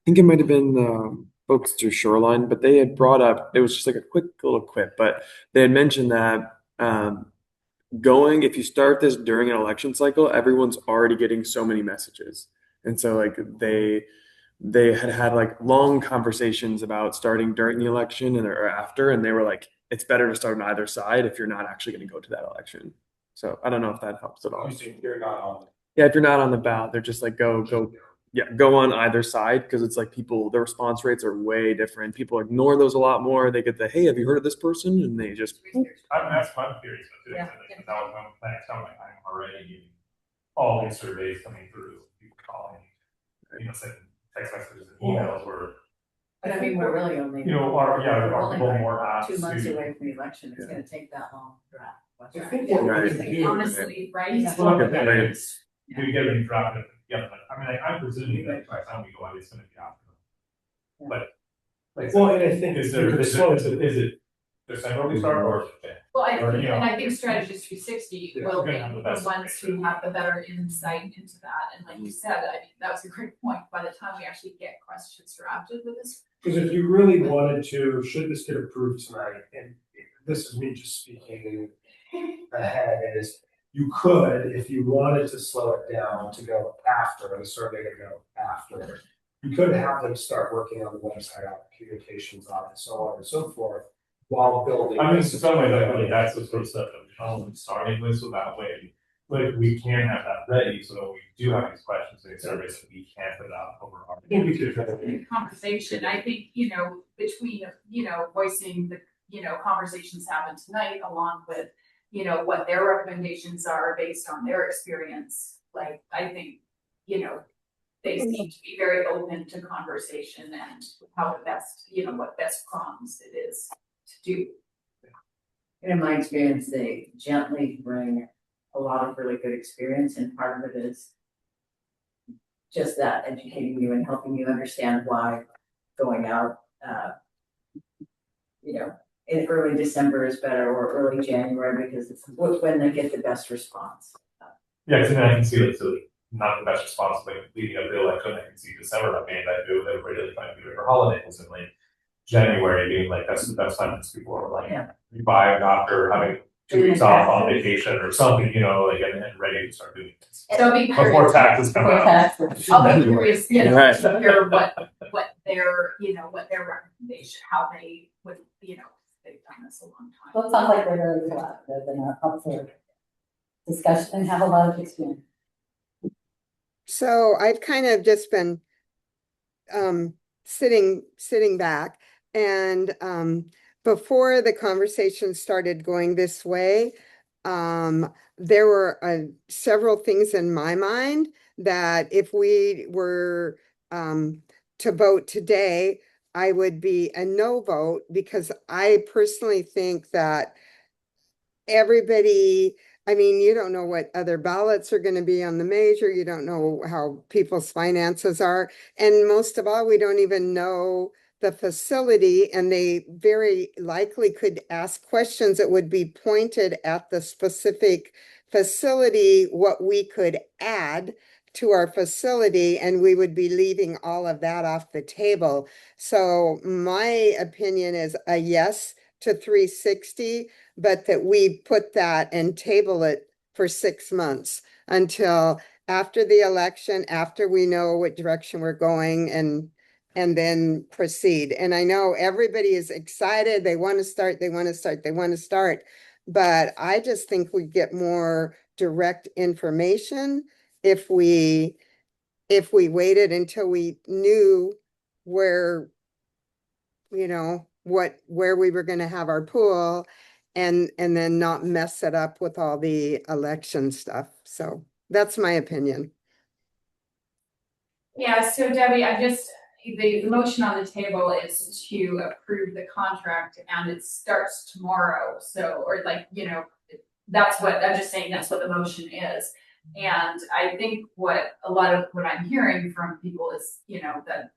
think it might have been folks through Shoreline, but they had brought up, it was just like a quick little quip, but they had mentioned that if you start this during an election cycle, everyone's already getting so many messages. And so like they had like long conversations about starting during the election or after, and they were like, it's better to start on either side if you're not actually going to go to that election. So I don't know if that helps at all. you're not on. Yeah, if you're not on the ballot, they're just like go on either side, because it's like the response rates are way different. People ignore those a lot more. They get the, hey, have you heard of this person? And they just That's my theory. Yeah. That was my next time, like, I'm already getting all these surveys coming through, people calling, sending text messages and emails where, But I mean, we're really only. are people more apt 2 months to. away from the election, it's gonna take that long for that. I think what we Right. can do- Honestly, right? Well, Okay, okay, do we get any drop it? Yeah, but I mean, I'm presuming that by the time we go out, it's gonna be after. But. Like, Well, and I think is it December we start or? Well, Or, you know, and I think Strategies 360 Yeah, will we're be gonna have the the best ones who have the better insight into that. And like you said, I mean, that was a great point. By the time we actually get questions drafted with this. Because if you really wanted to, should this get approved tonight, and this is me just speaking ahead, is you could, if you wanted to slow it down to go after, the survey to go after, you could have them start working on the website, on the communications on it, so on and so forth, while building. I mean, in some ways, I feel like that's the sort of stuff that we all starting with, so that way, like, we can have that ready, so that when we do have these questions, and surveys, that we can put it out over our. I think we could. Conversation, I think, between, voicing the, conversations happened tonight along with, what their recommendations are based on their experience. Like, I think, they seem to be very open to conversation and how the best, what best prompts it is to do. In my experience, they gently bring a lot of really good experience, and part of it is just that, educating you and helping you understand why going out, in early December is better, or early January, because it's when they get the best response. Yeah, because then I can see, like, so not the best response, like, leading up to the election, I can see December not being that good, everybody really trying to do it for holidays, and like, January being like, that's the best time, because people are like, Yeah. revived after having 2 weeks off on vacation or something, and ready to start doing this. So I'll be Before curious, taxes come out. I'll be curious, Right. to hear what their, what their recommendation, how they would, they've done this a long time. Well, it sounds like they're very collaborative and are up for discussion and have a lot of experience. So I've kind of just been sitting back, and before the conversation started going this way, there were several things in my mind that if we were to vote today, I would be a no vote, because I personally think that everybody, I mean, you don't know what other ballots are going to be on the major. You don't know how people's finances are. And most of all, we don't even know the facility, and they very likely could ask questions that would be pointed at the specific facility, what we could add to our facility, and we would be leaving all of that off the table. So my opinion is a yes to 360, but that we put that and table it for 6 months until after the election, after we know what direction we're going, and then proceed. And I know everybody is excited. They want to start, they want to start, they want to start. But I just think we get more direct information if we waited until we knew where, where we were going to have our pool, and then not mess it up with all the election stuff. So that's my opinion. Yeah, so Debbie, the motion on the table is to approve the contract and it starts tomorrow. So, or like, I'm just saying that's what the motion is. And I think what I'm hearing from people is, that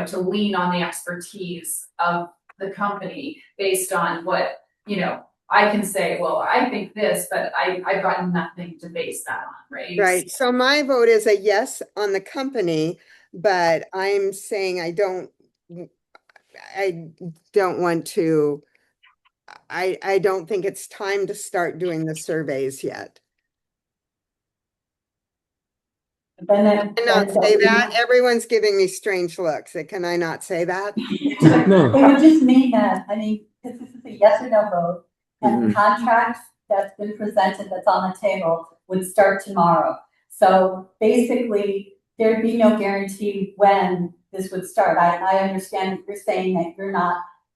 to lean on the expertise of the company based on what, I can say, well, I think this, but I've got nothing to base that on, right? Right. So my vote is a yes on the company, but I'm saying I don't want to, I don't think it's time to start doing the surveys yet. Then Can I not say that? Everyone's giving me strange looks. Can I not say that? No. It would just mean that, this is a yes or no vote, and the contract that's been presented, that's on the table, would start tomorrow. So basically, there'd be no guarantee when this would start. I understand you're saying that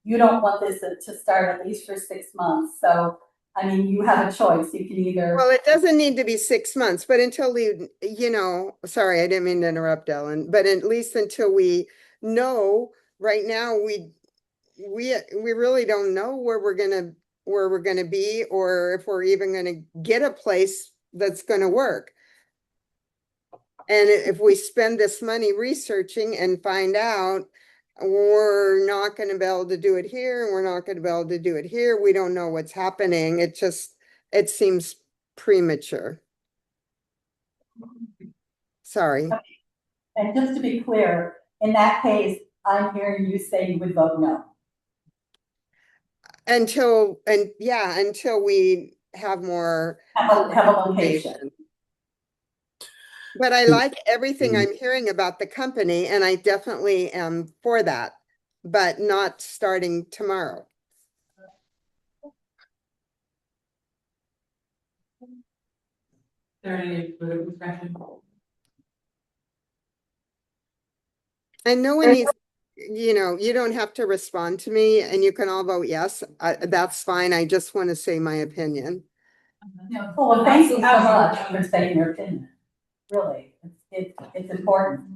you don't want this to start at least for 6 months. So, you have a choice. You can either. Well, it doesn't need to be 6 months, but until we, sorry, I didn't mean to interrupt, Ellen, but at least until we know. Right now, we really don't know where we're gonna be, or if we're even gonna get a place that's gonna work. And if we spend this money researching and find out we're not going to be able to do it here, and we're not going to be able to do it here, we don't know what's happening. It seems premature. Sorry. And just to be clear, in that case, I'm hearing you say you would vote no. Until we have more Have a location. But I like everything I'm hearing about the company, and I definitely am for that, but not starting tomorrow. Is there any further discussion? And no one needs, you don't have to respond to me, and you can all vote yes. That's fine. I just want to say my opinion. Well, thank you so much for saying your opinion. Really, it's important.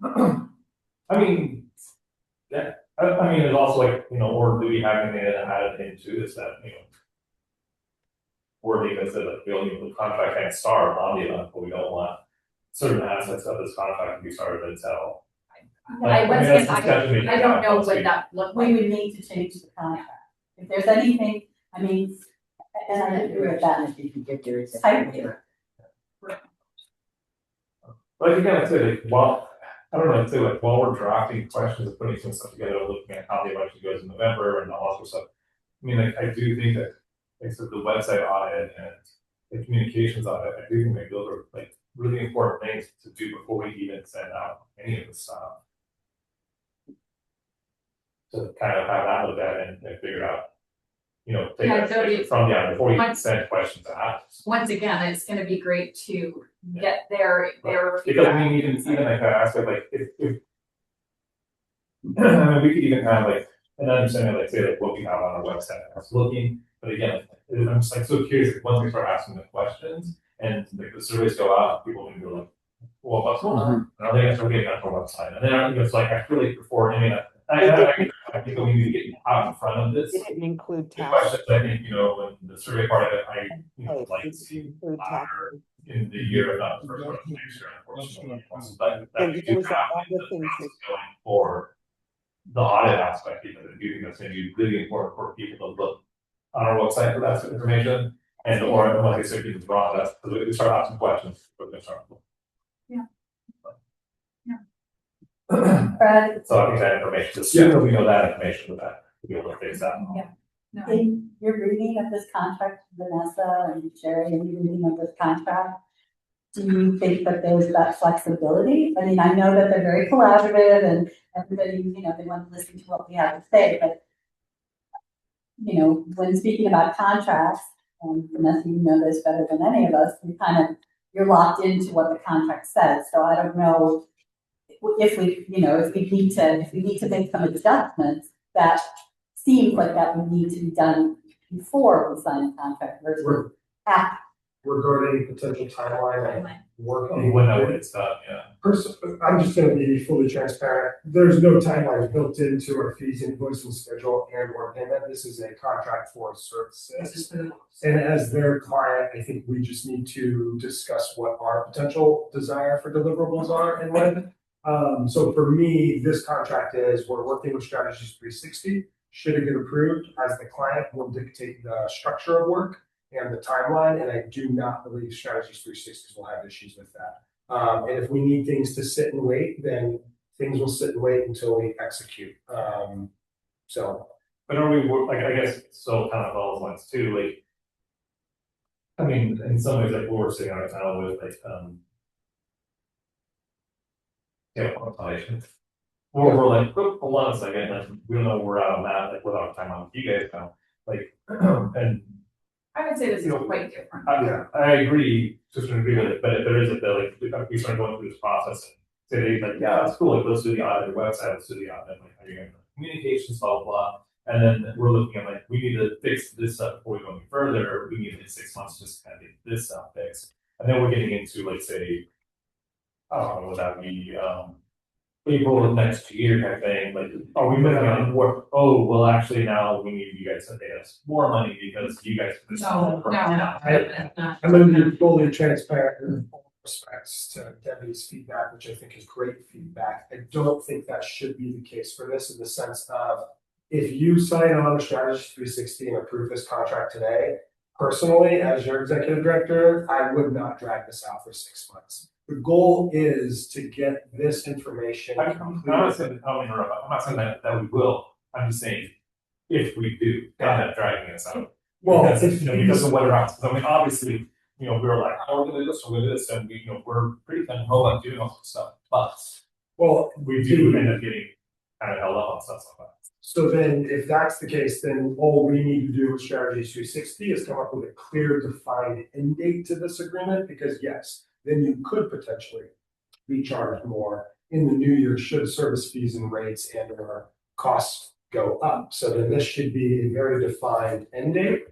Yeah, it's also like, or do we have anything that added into this that, wording that said like, the contract can't start on the 11th, but we don't want certain aspects of this contract to be started until. I don't know what that looked like. We would need to change the contract. If there's anything, and I agree with that. If you can get your. Like again, I say like, I don't know, I'd say like while we're drafting questions and putting some stuff together, looking at how the election goes in November and all that sort of stuff. I do think that, like I said, the website audit and the communications audit, I do think that those are like really important things to do before we even send out any of this stuff. To kind of have that looked at and figure out, before you send questions out. Once again, it's going to be great to get their Because feedback. even like that aspect, like if we could even have like an understanding, like say like what we have on our website. I was looking, but again, I'm just like so curious. Like, once we start asking the questions and like the surveys go out, people can go like, well, what's going on? And I think that's really on our website. And then it's like I feel like before, I think we need to get out in front of this. It didn't include The tax. questions, I think, when the survey part of it, I like to see latter in the year, not the first one of next year, unfortunately. But that we do have in the process going forward. the audit aspect, even, I do think that's gonna be really important for people to look on our website for that information. And or like I said, people draw that, because we start asking questions, but they start. Brad, So I think that information, the sooner we know that information, the better, to be able to fix that. Yeah. No, in your reading of this contract, Vanessa and Sherry, in your reading of this contract, do you think that there's that flexibility? I mean, I know that they're very collaborative and everybody, you know, they want to listen to what we have to say, but you know, when speaking about contracts, and Vanessa, you know this better than any of us, you're locked into what the contract says. So I don't know if we, you know, if we need to make some adjustments, that seems like that would need to be done before we sign a contract versus after. Regarding potential timeline and working. When that it's done, yeah. I'm just gonna be fully transparent. There's no timeline built into our fees invoicing schedule and or payment. This is a contract for services. And as their client, I think we just need to discuss what our potential desire for deliverables are and when. So for me, this contract is, we're working with Strategies 360. Should it get approved, as the client will dictate the structure of work and the timeline, and I do not believe Strategies 360 will have issues with that. And if we need things to sit and wait, then things will sit and wait until we execute. So. But are we, like, I guess, so kind of all ones too, like, I mean, in some ways, like, we're sitting on a panel with, like, yeah, population. Or we're like, hold on a second, like, we don't know we're out on that, like, without time on you guys now, like, and. I would say this is quite different. I agree, to an degree with it, but if there is a bill, like, we start going through this process, say they like, yeah, that's cool, like, let's do the audit, your website, let's do the audit, like, how are you gonna communications, blah, blah, blah. And then we're looking at like, we need to fix this stuff before we go any further, we need like 6 months just to kind of get this stuff fixed. And then we're getting into, like, say, I don't know, would that be, April of next year kind of thing, like, are we moving on more? Oh, well, actually now we need you guys to pay us more money because you guys. No. I'm gonna be fully transparent in all respects to Debbie's feedback, which I think is great feedback. I don't think that should be the case for this, in the sense of, if you sign on to Strategy 360 and approve this contract today, personally, as your executive director, I would not drag this out for 6 months. The goal is to get this information. I'm not saying that we will, I'm just saying, if we do end up dragging this out. Well, because of what we're out, I mean, obviously, we're like, oh, we're gonna do this, we're gonna do this, and we, we're pretty kind of held on doing all this stuff, but. Well, we do end up getting kind of held up on stuff like that. So then, if that's the case, then all we need to do with Strategy 360 is come up with a clear, defined end date to this agreement, because yes, then you could potentially be charged more in the new year should service fees and rates and or costs go up. So then this should be a very defined end date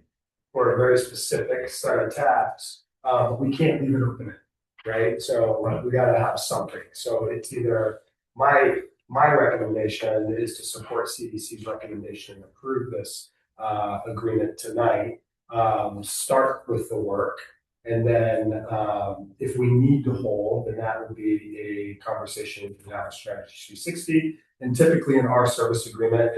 or a very specific set of tasks. We can't leave it open, right? So we got to have something. So it's either my recommendation is to support CDC's recommendation and approve this agreement tonight. Start with the work. And then if we need to hold, then that would be a conversation we can have with Strategy 360. And typically in our service agreement,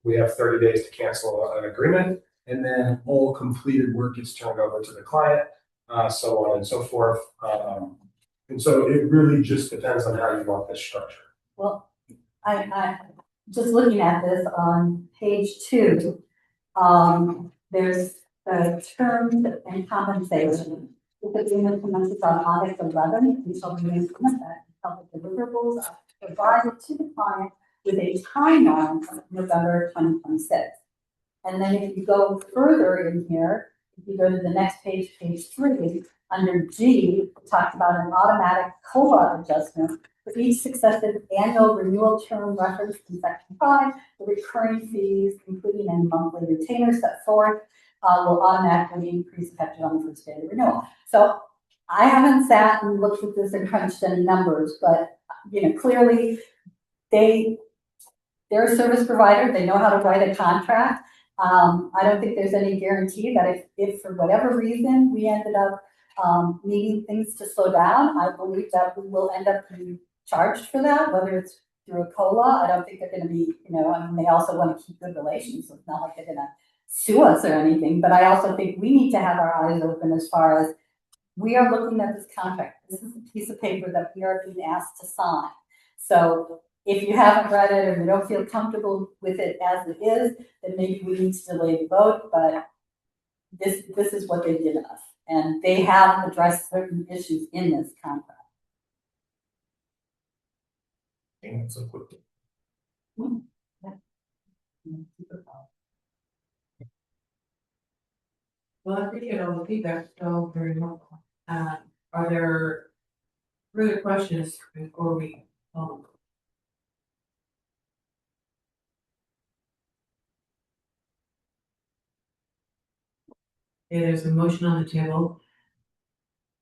we have 30 days to cancel an agreement, and then all completed work gets turned over to the client, so on and so forth. And so it really just depends on how you want this structure. Well, I just looking at this on page 2, there's terms and compensation. The agreement commences on August 11th and shall remain that public deliverables are provided to the client with a timeline of November 2026. And then if you go further in here, if you go to the next page, page 3, under G, it talks about an automatic COLA adjustment for each successive annual renewal term referenced in section 5. The recurring fees, including any monthly retainers set forth, will automatically increase effective on the first day of renewal. So I haven't sat and looked at this and crunched any numbers, but clearly they're a service provider. They know how to write a contract. I don't think there's any guarantee that if for whatever reason we ended up needing things to slow down, I believe that we will end up being charged for that, whether it's through a COLA. I don't think they're gonna be, I mean, they also want to keep good relations, so it's not like they're gonna sue us or anything, but I also think we need to have our eyes open as far as we are looking at this contract. This is a piece of paper that we are being asked to sign. So if you haven't read it or you don't feel comfortable with it as it is, then maybe we need to delay the vote, but this is what they did us. And they have addressed certain issues in this contract. So quickly. Well, I appreciate all the feedback, so very helpful. Are there further questions before we, there's a motion on the table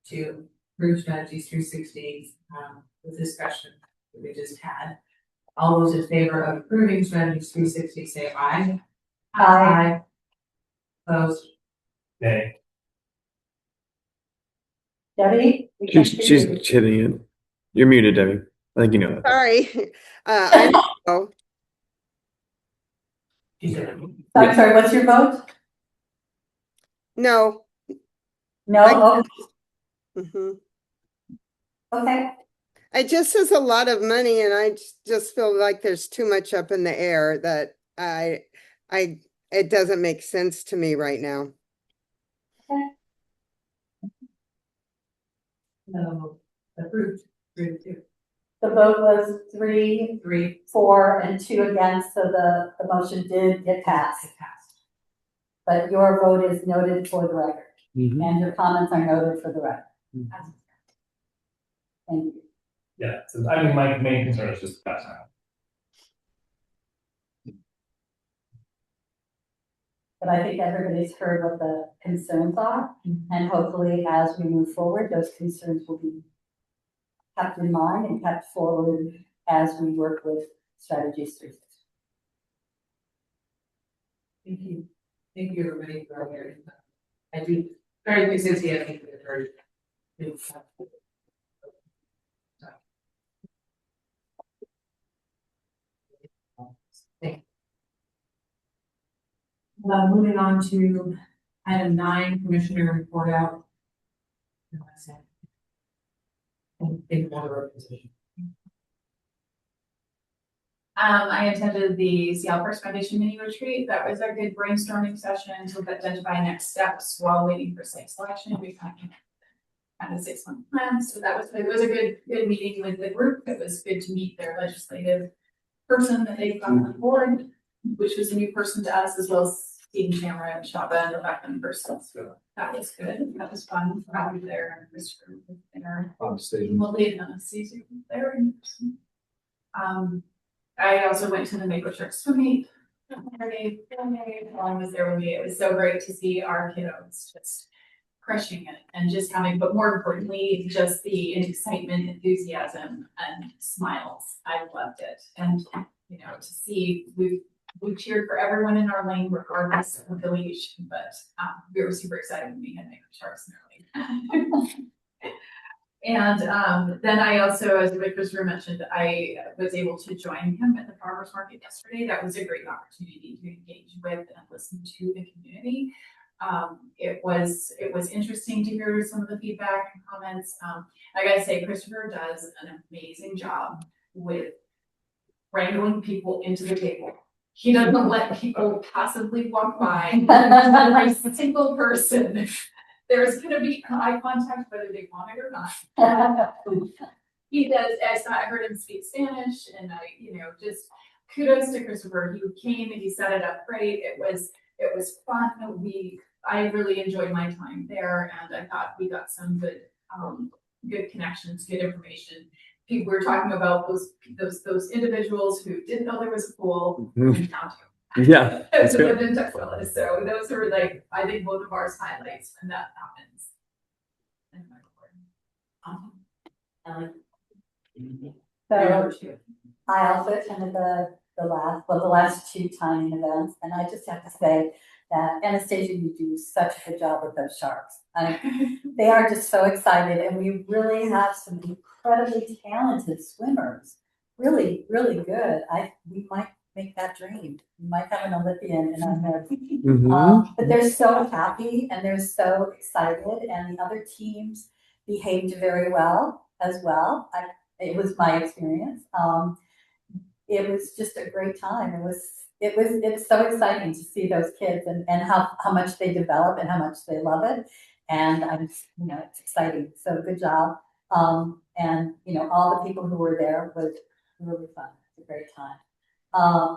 to approve strategies 360, with discussion that we just had. All those in favor of approving strategies 360, say aye. Aye. Opposed? Nay. Debbie? She's hitting it. You're muted, Debbie. I think you know that. Sorry. I know. I'm sorry, what's your vote? No. No? Mhm. Okay. It just is a lot of money, and I just feel like there's too much up in the air that it doesn't make sense to me right now. No, approved. The vote was 3, 4, and 2 against, so the motion did get passed. But your vote is noted for the record, and your comments are noted for the record. Thank you. Yeah, so I mean, my main concern is just that time. But I think everybody's heard what the concerns are, and hopefully as we move forward, those concerns will be kept in mind and kept forward as we work with strategies 360. Thank you. Thank you, everybody, for your input. I do very appreciate I think we've heard. Moving on to item 9, Commissioner report out. I attended the Seattle First Foundation mini retreat. That was a good brainstorming session to identify next steps while waiting for site selection. We kind of had a 6-month plan, so it was a good meeting with the group. It was good to meet their legislative person that they got on board, which was a new person to us, as well as seeing Tamara and Shaba and Rebecca in person. So that was good. That was fun. Probably there and Christopher there. Molly and Cece there in person. I also went to the Maple Shark swim meet. Along was there with me. It was so great to see our kiddos just crushing it and just having, but more importantly, just the excitement, enthusiasm, and smiles. I loved it. And to see we cheered for everyone in our lane, regardless of affiliation, but we were super excited when we had Maple Sharks in our lane. And then I also, as Christopher mentioned, I was able to join him at the farmers market yesterday. That was a great opportunity to engage with and listen to the community. It was interesting to hear some of the feedback and comments. I gotta say, Christopher does an amazing job with wrangling people into the table. He doesn't let people passively walk by. Every single person. There's going to be eye contact whether they want it or not. He does. I heard him speak Spanish, and just kudos to Christopher. He came and he set it up great. It was fun. I really enjoyed my time there, and I thought we got some good connections, good information. People were talking about those individuals who didn't know there was a pool. Yeah, that's good. In Tukwila. So those are I think both of ours highlights when that happens. So I also attended the last 2 timing events, and I just have to say that Anastasia, you do such a good job with those sharks. They are just so excited, and we really have some incredibly talented swimmers. really, really good. We might make that dream. We might have an Olympian in our midst. But they're so happy and they're so excited, and the other teams behaved very well as well. It was my experience. It was just a great time. It's so exciting to see those kids and how much they develop and how much they love it. And it's exciting. So good job. And all the people who were there was really fun. It's a great time. I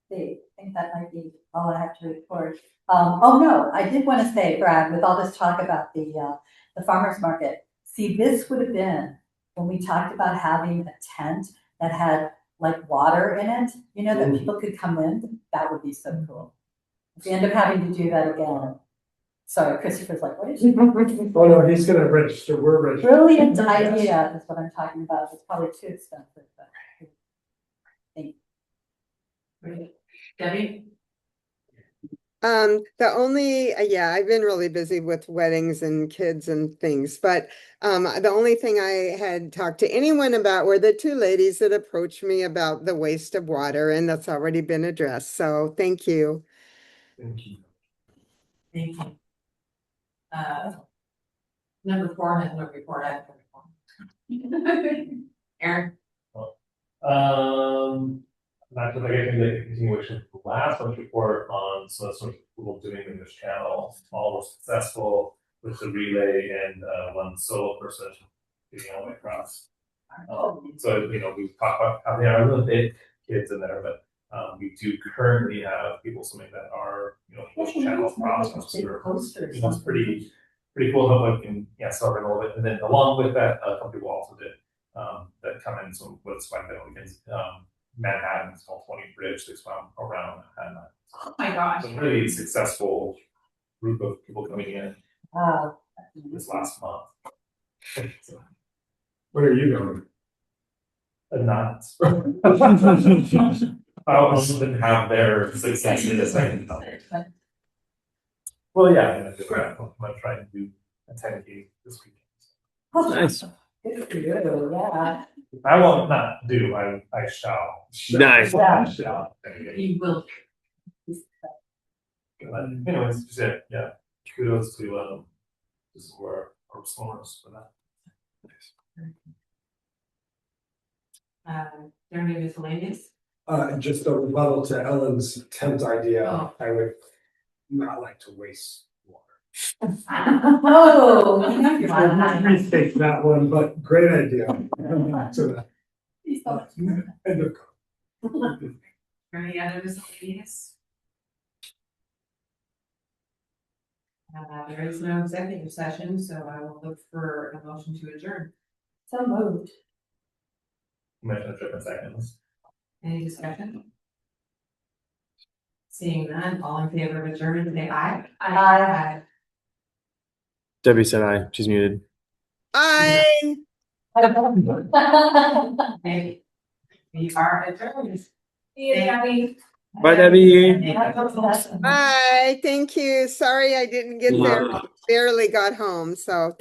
think that might be all I have to report. Oh no, I did want to say, Brad, with all this talk about the farmers market, see, this would have been when we talked about having a tent that had like water in it, that people could come in. That would be so cool. If we end up having to do that again. Sorry, Christopher's like, what is Oh, no, he's gonna register, we're registering. brilliant idea is what I'm talking about. It's probably too expensive, but thank you. Great. Debbie? I've been really busy with weddings and kids and things, but the only thing I had talked to anyone about were the two ladies that approached me about the waste of water, and that's already been addressed. So thank you. Thank you. Thank you. Number 4 has no report. I have no report. Aaron? Not like I think the continuation of the last month's report on some of the people doing in this channel, all was successful with the relay and one solo person getting all the way across. So we've talked about how they are really big kids in there, but we do currently have people submit that are post channel process. It's pretty cool how we can start a little bit, and then along with that, a couple people also did that come in some with spike that weekends. Manhattan, it's called 20 Bridge, they swam around Manhattan. Oh my gosh. It's a really successful group of people coming in this last month. So, Where are you going? not. I also didn't have their success in the second time. Well, yeah, I'm gonna try and do a 10K this weekend. Nice. Good for you, yeah. I will not do, I shall. Nice. I shall. You will. But anyways, just kudos to our swimmers for that. Jeremy miscellaneous? Just a rebuttal to Ellen's tent idea, Oh. I would not like to waste water. Oh, you're I rethink that one, but great idea. So fine. end of Any other miscellaneous? There is no executive session, so I will look for a motion to adjourn. So moved. Mention a in seconds. Any discussion? Seeing none, all in favor of adjournment, say aye. Aye. Debbie said aye. She's muted. I Okay. We are adjourned. See you, Debbie. Bye, Debbie. Bye. Thank you. Sorry I didn't get there. Barely got home. So